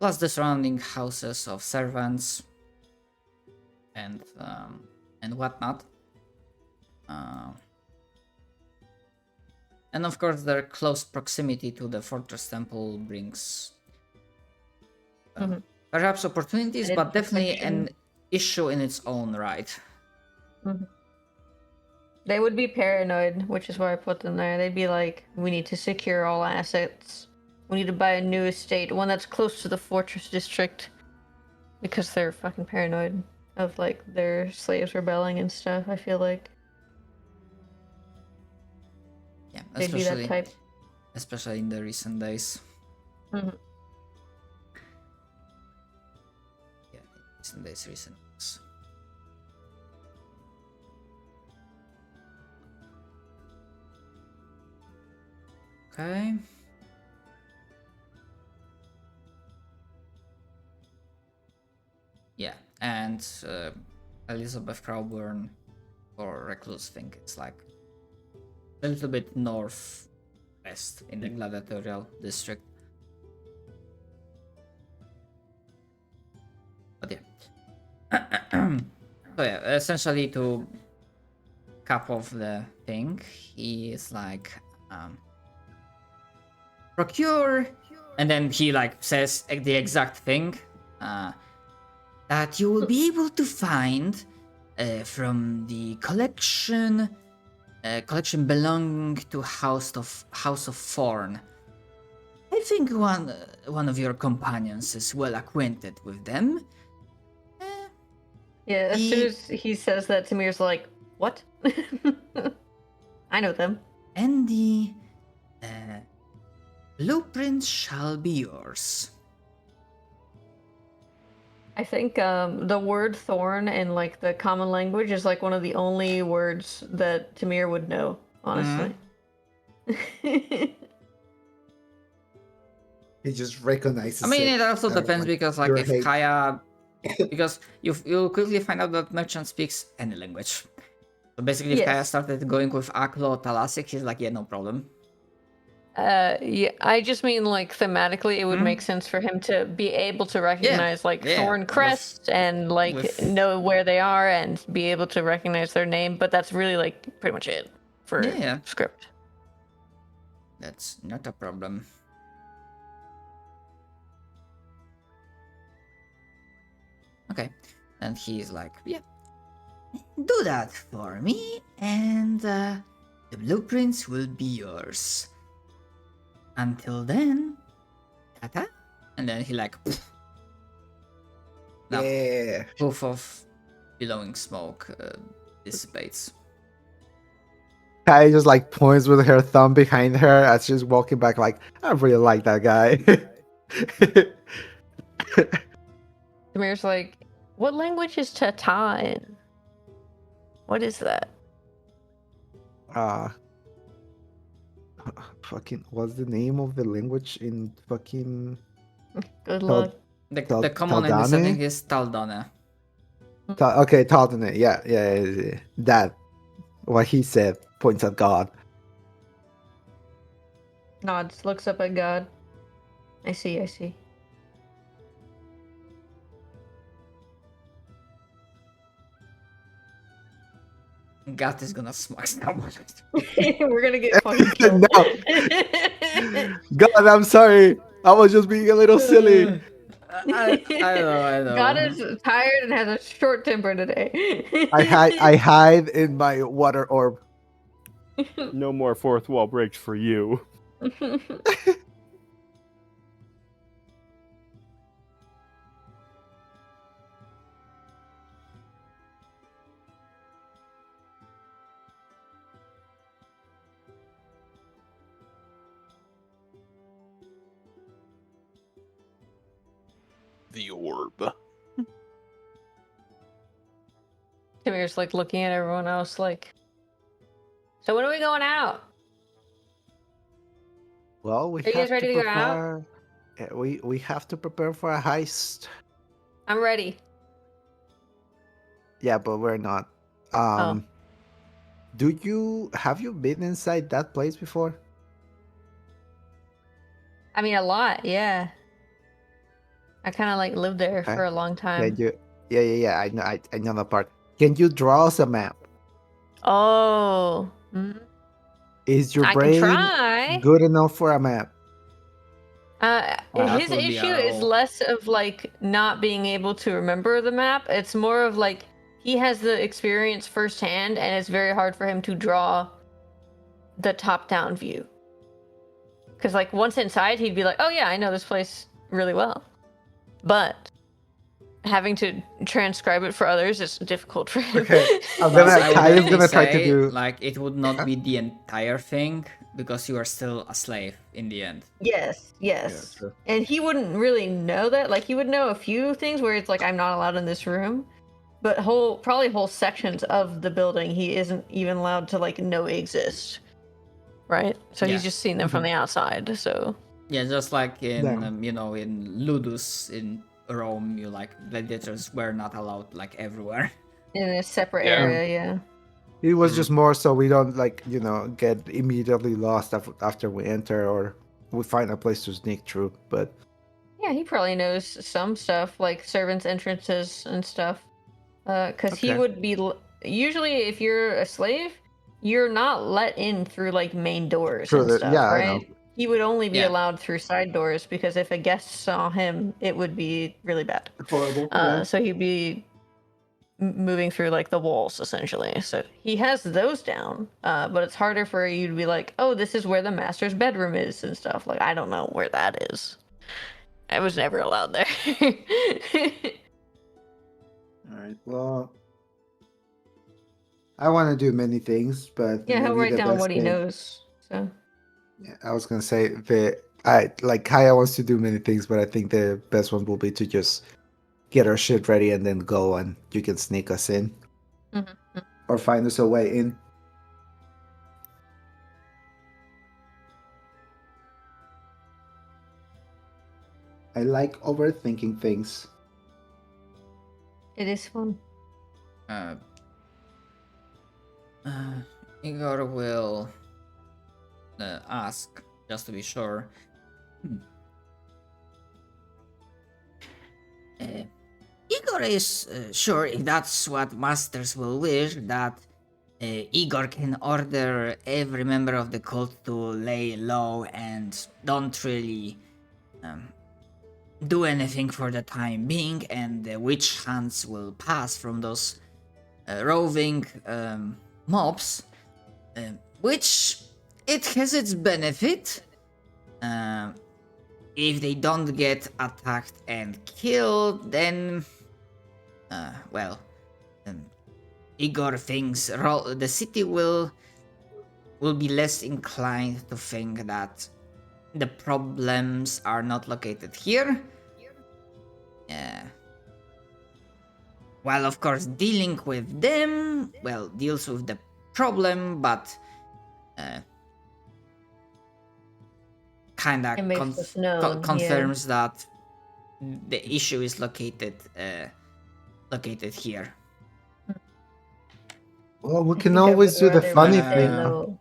plus the surrounding houses of servants and whatnot. And of course, their close proximity to the fortress temple brings perhaps opportunities, Added but definitely protection. an issue in its own right. They would be paranoid, which is why I put them there. They'd be like, we need to secure all assets. We need to buy a new estate, one that's close to the fortress district. Because they're fucking paranoid of like their slaves rebelling and stuff, I feel like. Yeah, They'd be that type. especially in the recent days. Mhm. Yeah, recent days. Okay. Yeah, and Elizabeth Crowburn or Recluse think it's like a little bit northwest in the gladiatorial district. But yeah. So yeah, essentially to cap off the thing, he is like procure, and then he like says the exact thing that you will be able to find from the collection belonging to House of Thorn. I think one of your companions is well acquainted with them. Yeah, as soon as he says that, Tamir's like, what? I know them. And the blueprint shall be yours. I think the word thorn in like the common language is like one of the only words that Tamir would know, honestly. He just recognizes. I mean, it also as, depends because like pure if hate. Kaya, because you'll quickly find out that merchant speaks any language. So basically, if Kaya Yes. started going with Aklo or Talasic, he's like, yeah, no problem. Yeah, I just mean like thematically, it would make sense for him to be able to recognize like thorn crests and like know where they are and be able to recognize their name. But that's really like pretty much it for script. That's not a problem. Okay. And he's like, yeah, do that for me, and the blueprints will be yours. Until then, ta-ta. And then he like, now Yeah. poof of billowing smoke dissipates. Kai just like points with her thumb behind her as she's walking back. Like, I really like that guy. Demir's like, what language is Tata in? What is that? Fucking, what's the name of the language in fucking? Good luck. The common understanding is Taldane. Okay, Taldane. Yeah. That, what he said, points at God. Nods, looks up at God. I see. God is gonna smack someone. We're gonna get fucking killed. No. God, I'm sorry. I was just being a little silly. I know. God is tired and has a short temper today. I hide in my water orb. No more fourth wall breaks for you. The orb. Demir's like looking at everyone else like, so when are we going out? Well, we Are you guys have ready to go out? prepare. Yeah, we have to prepare for a heist. I'm ready. Yeah, but we're not. Have you been inside that place before? I mean, a lot, yeah. I kind of like lived there Okay. for a long time. Yeah. I know that part. Can you draw us a map? Oh. Is your I can brain try. good enough for a map? That His would be issue our is role. less of like not being able to remember the map. It's more of like he has the experience firsthand, and it's very hard for him to draw the top-down view. Because like once inside, he'd be like, "Oh yeah, I know this place really well," but having to transcribe it for others is difficult for him. Okay, I'm Plus, gonna. I would Kai is definitely gonna try to say, do. like, it would not be the entire thing because you are still a slave in the end. Yes. Yeah, true. And he wouldn't really know that. Like he would know a few things where it's like I'm not allowed in this room, but probably whole sections of the building he isn't even allowed to like know exist. Right? So Yeah. he's just seen them from the outside. So Yeah, just like in Yeah. in Ludus in Rome, you like gladiators were not allowed like everywhere. in a separate Yeah. area, yeah. It was just more so we don't get immediately lost after we enter, or we find a place to sneak through. But Yeah, he probably knows some stuff like servants' entrances and stuff. Because he Okay. would be usually if you're a slave, you're not let in through like main doors Through and the- stuff, yeah, I right? know. He would only be Yeah. allowed through side doors because if a guest saw him, it would be really bad. horrible. So he'd be moving through like the walls essentially. So he has those down, but it's harder for you to be like, oh, this is where the master's bedroom is and stuff. Like I don't know where that is. I was never allowed there. All right. Well, I want to do many things, but Yeah, he'll maybe write the down best what he thing- knows. So Yeah, I was gonna say Kaya wants to do many things, but I think the best one will be to just get our shit ready and then go, and you can sneak us in Mhm. or find us a way in. I like overthinking things. it is fun. Igor will ask just to be sure. Igor is sure if that's what masters will wish, that Igor can order every member of the cult to lay low and don't really do anything for the time being, and the witch hunts will pass from those roving mobs, which it has its benefit. If they don't get attacked and killed, then well, Igor thinks the city will be less inclined to think that the problems are not located here. While of course dealing with them, well, deals with the problem, but kinda It makes us known, confirms that the issue is located here. Well, we I can think I always would do the rather funny stay thing. low.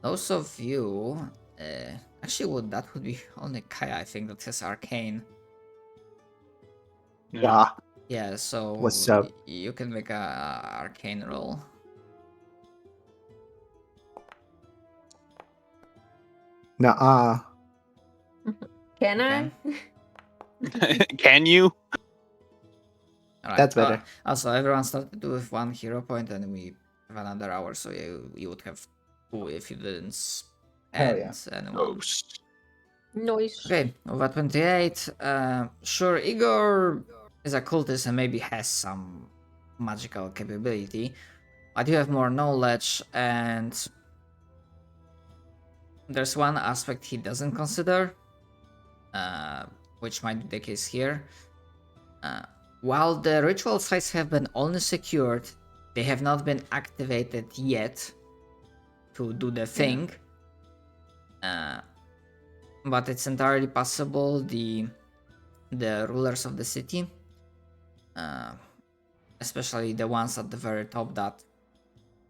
Those of you, actually, that would be only Kaya, I think, that has arcane. Yeah. Yeah, so What's up? You can make a arcane roll. Nuh-uh. Can Okay. I? Can you? Alright, That's better. Also, everyone started with 1 hero point, and we have another hour, so you would have 2 if you didn't Hell end yeah. anyone. Ghost. Noise. Okay, over 28. Sure, Igor is a cultist and maybe has some magical capability, but you have more knowledge, and there's one aspect he doesn't consider, which might be the case here. While the ritual sites have been only secured, they have not been activated yet to do the thing. But it's entirely possible the rulers of the city, especially the ones at the very top, that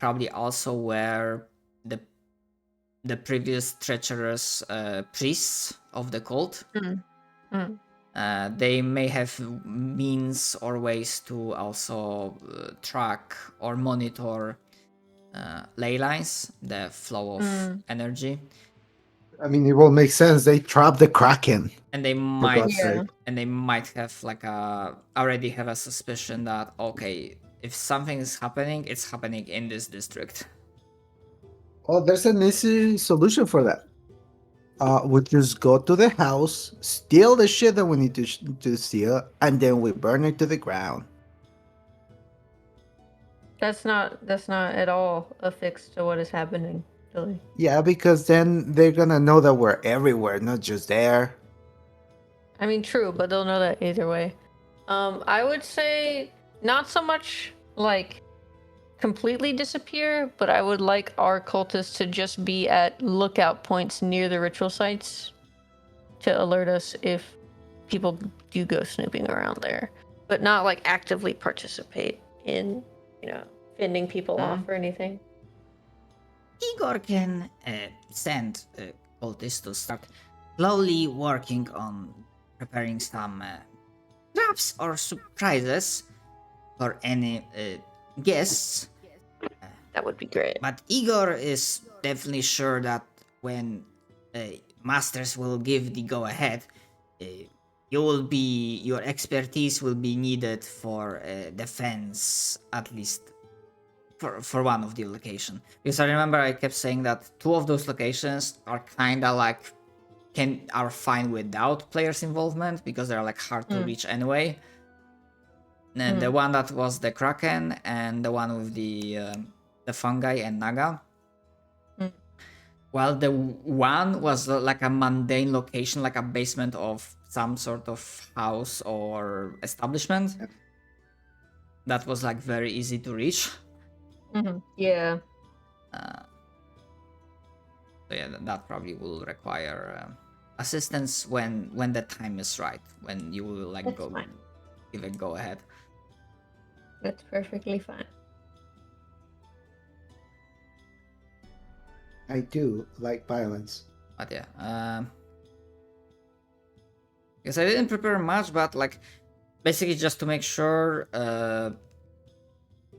probably also were the previous treacherous priests of the cult. They may have means or ways to also track or monitor ley lines, the flow of energy. I mean, it will make sense. They trapped the Kraken. And they For might God's sake. have like already have a suspicion that, okay, if something is happening, it's happening in this district. Oh, there's an easy solution for that. We just go to the house, steal the shit that we need to steal, and then we burn it to the ground. That's not at all a fix to what is happening, really. Yeah, because then they're gonna know that we're everywhere, not just there. I mean, true, but they'll know that either way. I would say not so much like completely disappear, but I would like our cultists to just be at lookout points near the ritual sites to alert us if people do go snooping around there, but not like actively participate in, fending people off or anything. Igor can send cultists to start slowly working on preparing some traps or surprises for any guests. That would be great. But Igor is definitely sure that when masters will give the go ahead, your expertise will be needed for defense, at least for one of the location. Because I remember I kept saying that 2 of those locations are kinda like are fine without players' involvement because they're like hard to reach anyway. And the one that was the Kraken and the one with the fungi and Naga. While the one was like a mundane location, like a basement of some sort of house or establishment, that was like very easy to reach. Yeah. So yeah, that probably will require assistance when the time is right, when you will like That's fine. give a go ahead. That's perfectly fine. I do like violence. But yeah, because I didn't prepare much, but like basically just to make sure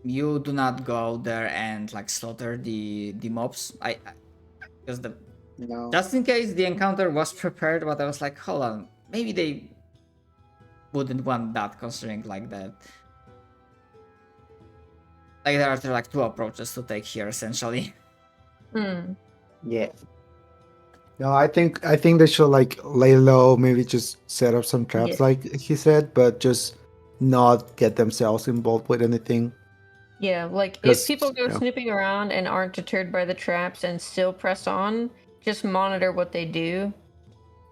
you do not go out there and like slaughter the mobs. Because No. just in case the encounter was prepared, but I was like, hold on, maybe they wouldn't want that, considering there are like two approaches to take here essentially. Hmm. Yeah. No, I think they should like lay low, maybe just set up some traps, Yeah. like he said, but just not get themselves involved with anything. Yeah, like if Because, people go you know. snooping around and aren't deterred by the traps and still press on, just monitor what they do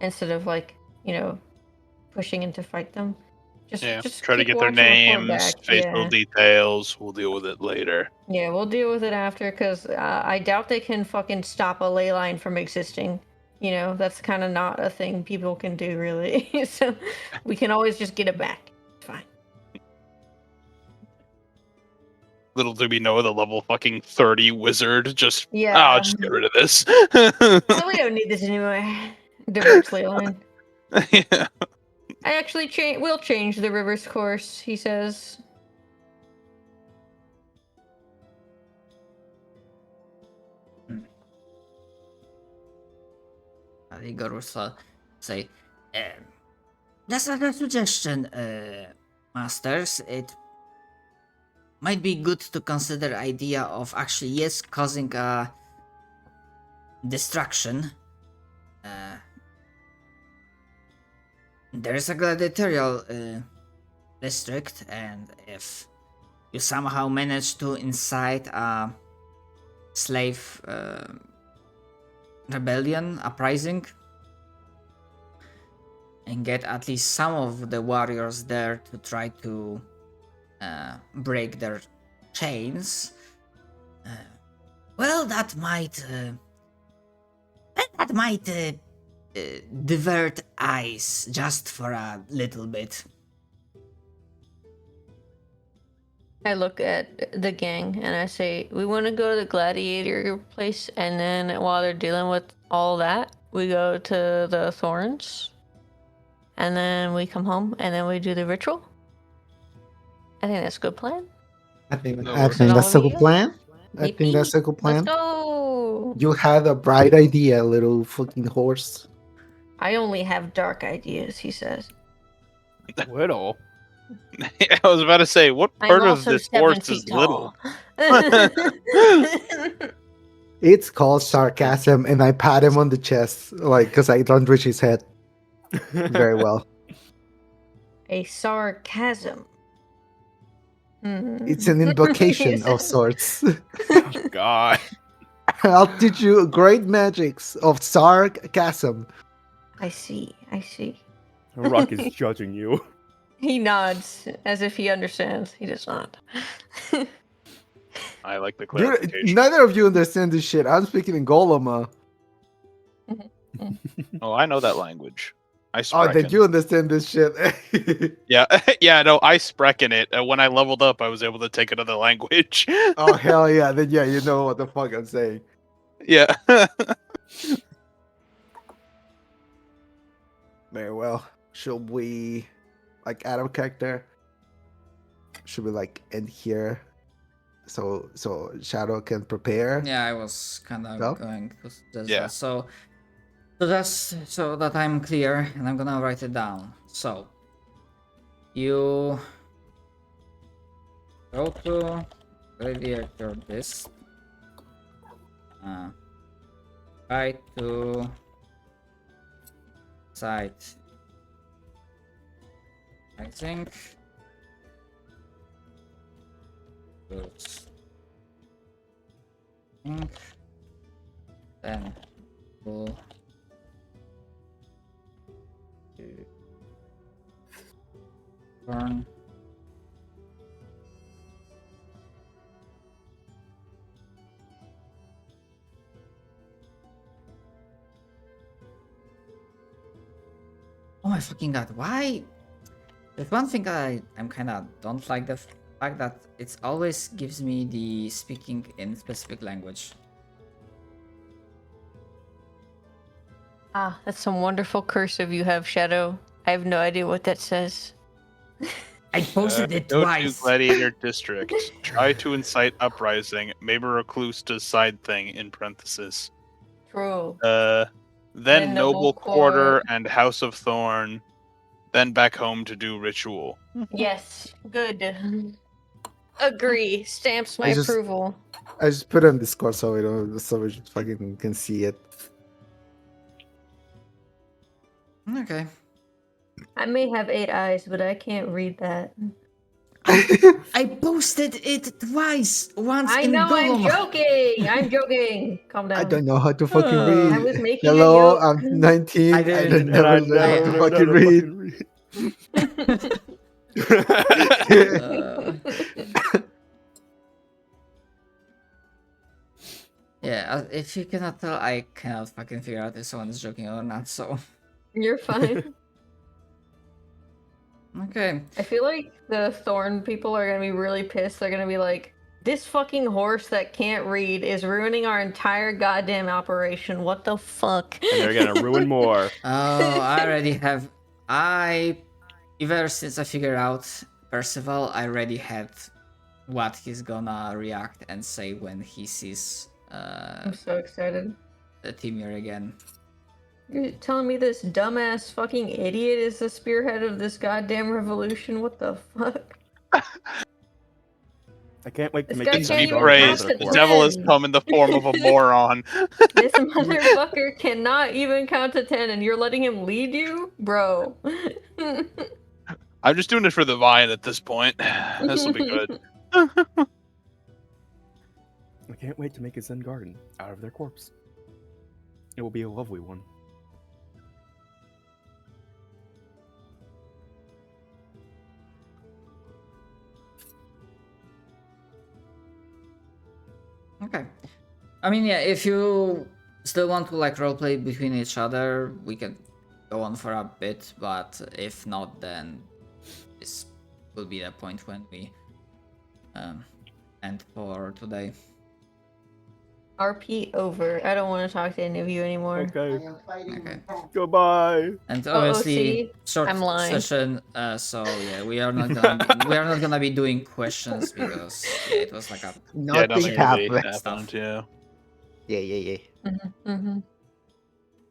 instead of like, pushing in to fight them. Just try to keep get their watch and report names, back. facial details. We'll deal with it later. Yeah, we'll deal with it after, because I doubt they can fucking stop a ley line from existing. That's kind of not a thing people can do, really. So we can always just get it back. It's fine. Little do we know, the level fucking 30 wizard just Yeah. just get rid of this. Well, we don't need this anyway. Diverts ley line. Yeah. I actually will change the river's course, he says. Igor will say, "That's not a suggestion, masters. It might be good to consider idea of actually, yes, causing a distraction. There's a gladiatorial district, and if you somehow manage to incite a slave rebellion, uprising, and get at least some of the warriors there to try to break their chains, well, that might divert eyes just for a little bit." I look at the gang and I say, we want to go to the gladiator place, and then while they're dealing with all that, we go to the thorns, and then we come home, and then we do the ritual. I think that's a good plan. I think No, that's a good plan. I think that's a good plan. Let's go! You had a bright idea, little fucking horse. I only have dark ideas, he says. Little. I was about to say, what I'm part of also this 7 horse feet is little? tall. It's called sarcasm, and I pat him on the chest, like, because I don't reach his head very well. A sarcasm. It's an invocation of sorts. God. I'll teach you great magics of sarcasm. I see. Rock is judging you. He nods as if he understands. He does not. I like the clarification. Neither of you understand this shit. I'm speaking in Golema. Oh, I know that language. I Oh, sprechen. then you understand this shit. Yeah, yeah, no, I sprechen it. When I leveled up, I was able to take another language. Oh, hell yeah. Then yeah, you know what the fuck I'm saying. Yeah. Very well. Should we, like, out of character? Should we, like, end here? So Shadow can prepare? Yeah, I was kind of No? going to suggest Yeah. that. So that's so that I'm clear, and I'm gonna write it down. So you go to gladiator this. Try to site. I think. Then go to turn. Oh my fucking god, why? There's one thing I'm kinda don't like, the fact that it always gives me the speaking in specific language. Ah, that's some wonderful cursive you have, Shadow. I have no idea what that says. I posted it Go to twice. Gladiator District. Try to incite uprising. Maybe recluse does side thing in parenthesis. True. Then Then Noble Noble Quarter Court. and House of Thorn. then back home to do ritual. Yes, good. Agree. Stamps my I just- approval. I just put it on Discord so we just fucking can see it. Okay. I may have 8 eyes, but I can't read that. I posted it twice. Once I in know, I'm Golem. joking. I'm joking. Calm down. I don't know how to fucking I read. I was making Hello, a I'm 19. I didn't- don't And never I learned never how to learned fucking how to read. fucking read. Yeah, if you cannot tell, I cannot fucking figure out if someone is joking or not, so. You're fine. Okay. I feel like the Thorn people are gonna be really pissed. They're gonna be like, this fucking horse that can't read is ruining our entire goddamn operation. What the fuck? And they're gonna ruin more. Oh, I already have. Ever since I figured out Percival, I already had what he's gonna react and say when he sees I'm so excited. the Timur again. You're telling me this dumbass fucking idiot is the spearhead of this goddamn revolution? What the fuck? I can't wait to This make guy the can't Be even Zen praised. count to The devil has 10. come in the form of a moron. This motherfucker cannot even count to 10 and you're letting him lead you? Bro. I'm just doing it for the vine at this point. This will be good. I can't wait to make a Zen garden out of their corpse. It will be a lovely one. Okay. I mean, yeah, if you still want to like roleplay between each other, we can go on for a bit, but if not, then this will be the point when we end for today. RP over. I don't want to talk to any of you anymore. Okay, Okay. goodbye. And Uh-oh, obviously, see? short I'm lying. session. So yeah, we are not gonna be doing questions because yeah, it was like a Yeah, Nothing nothing really happened. happened. Yeah. Yeah.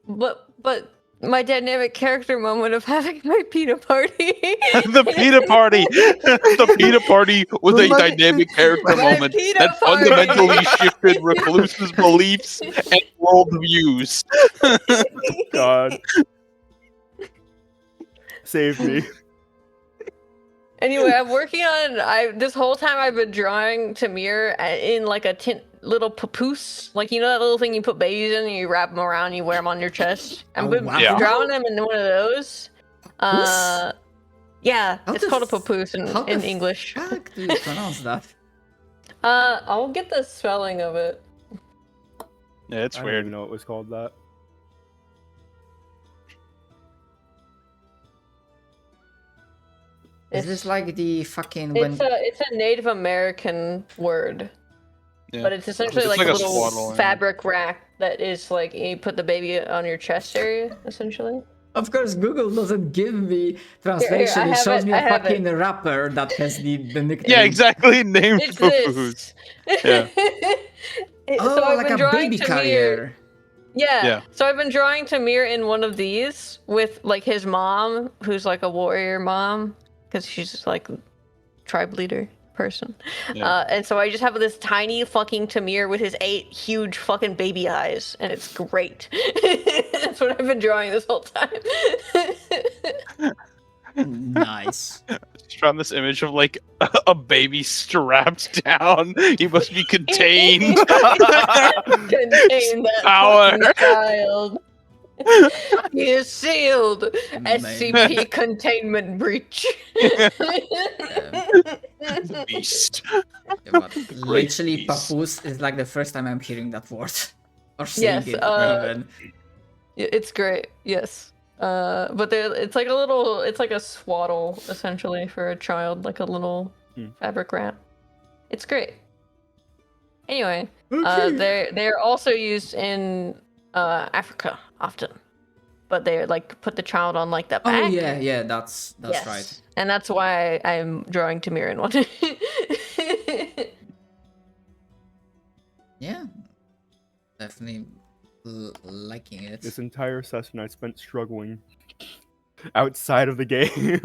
But my dynamic character moment of having my pita party. The pita party. The pita party was a My- dynamic character My moment pita that party. fundamentally shifted Recluse's beliefs and worldviews. God. Save me. Anyway, I'm working on. This whole time I've been drawing Tamir in like a little papoose, like you know that little thing you put babies in and you wrap them around, and you wear them on your chest. I've Oh, been wow. Yeah. drawing them in one of those. Yeah, How it's the called a f- papoose how the in f- English. How do you pronounce that? I'll get the spelling of it. Yeah, it's I weird. didn't even know it was called that. Is this like the fucking when? It's a Native American word. Yeah. But it's essentially It's like, like a a little swaddle, yeah. fabric rack that is like you put the baby on your chest area, essentially. Of course, Google doesn't give me translation. I It have shows it, me a I have fucking rapper that has the nickname. Yeah, exactly. Named It's Papoose. this. Yeah. Oh, I've like been a drawing baby Tamir- carrier. Yeah. Yeah. So I've been drawing Tamir in one of these with like his mom, who's like a warrior mom, because she's like tribe leader person. Yeah. And so I just have this tiny fucking Tamir with his 8 huge fucking baby eyes, and it's great. That's what I've been drawing this whole time. Nice. Just found this image of like a baby strapped down. He must be contained. Contain that Power. fucking child. He is sealed. SCP containment breach. Beast. Yeah, but great literally, beast. papoose is like the first time I'm hearing that word or seeing Yes, it. Even. It's great. Yes. But it's like a swaddle essentially for a child, like a little fabric wrap. It's great. Anyway, they're also used in Africa often, but they like put the child on like the back. Oh yeah, that's Yes. right. And that's why I'm drawing Tamir in one. Yeah, definitely liking it. This entire session I spent struggling outside of the game.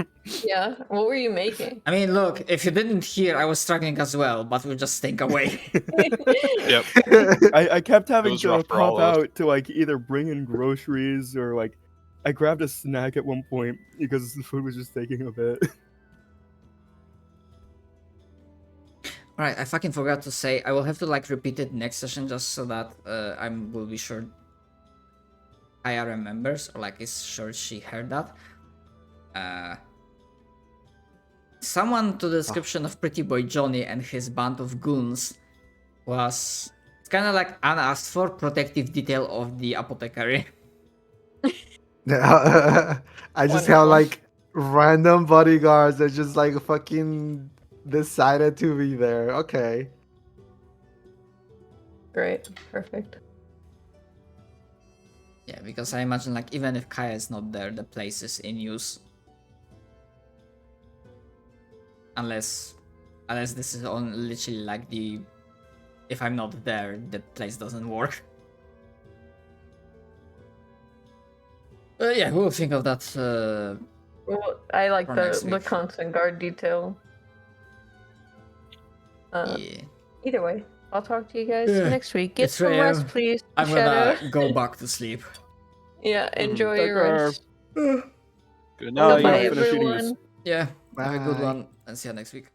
Yeah. What were you making? I mean, look, if you didn't hear, I was struggling as well, but we'll just stink away. Yep. I kept having was to rough for all pop of us. out to like either bring in groceries or like I grabbed a snack at one point because the food was just taking a bit. Right, I fucking forgot to say, I will have to like repeat it next session just so that I will be sure Aya remembers, or like is sure she heard that. Someone to the description of Pretty Boy Johnny and his band of goons was kind of like unasked for protective detail of the apothecary. I just have Wonderful. like random bodyguards that just like fucking decided to be there. Okay. Great. Perfect. Yeah, because I imagine like even if Kaya is not there, the place is in use. Unless this is on literally like the if I'm not there, the place doesn't work. Yeah, we'll think of that. Well, I like For the next week. constant guard detail. Yeah, Either way, I'll talk to you guys Yeah, next week. Get it's some 3 rest, a.m. please. I'm Shadow. gonna go back to sleep. Yeah, enjoy Take your care. rest. Good Oh, night. yeah, Bye, finish eating this. everyone. Yeah, have a good Bye. one and see you next week.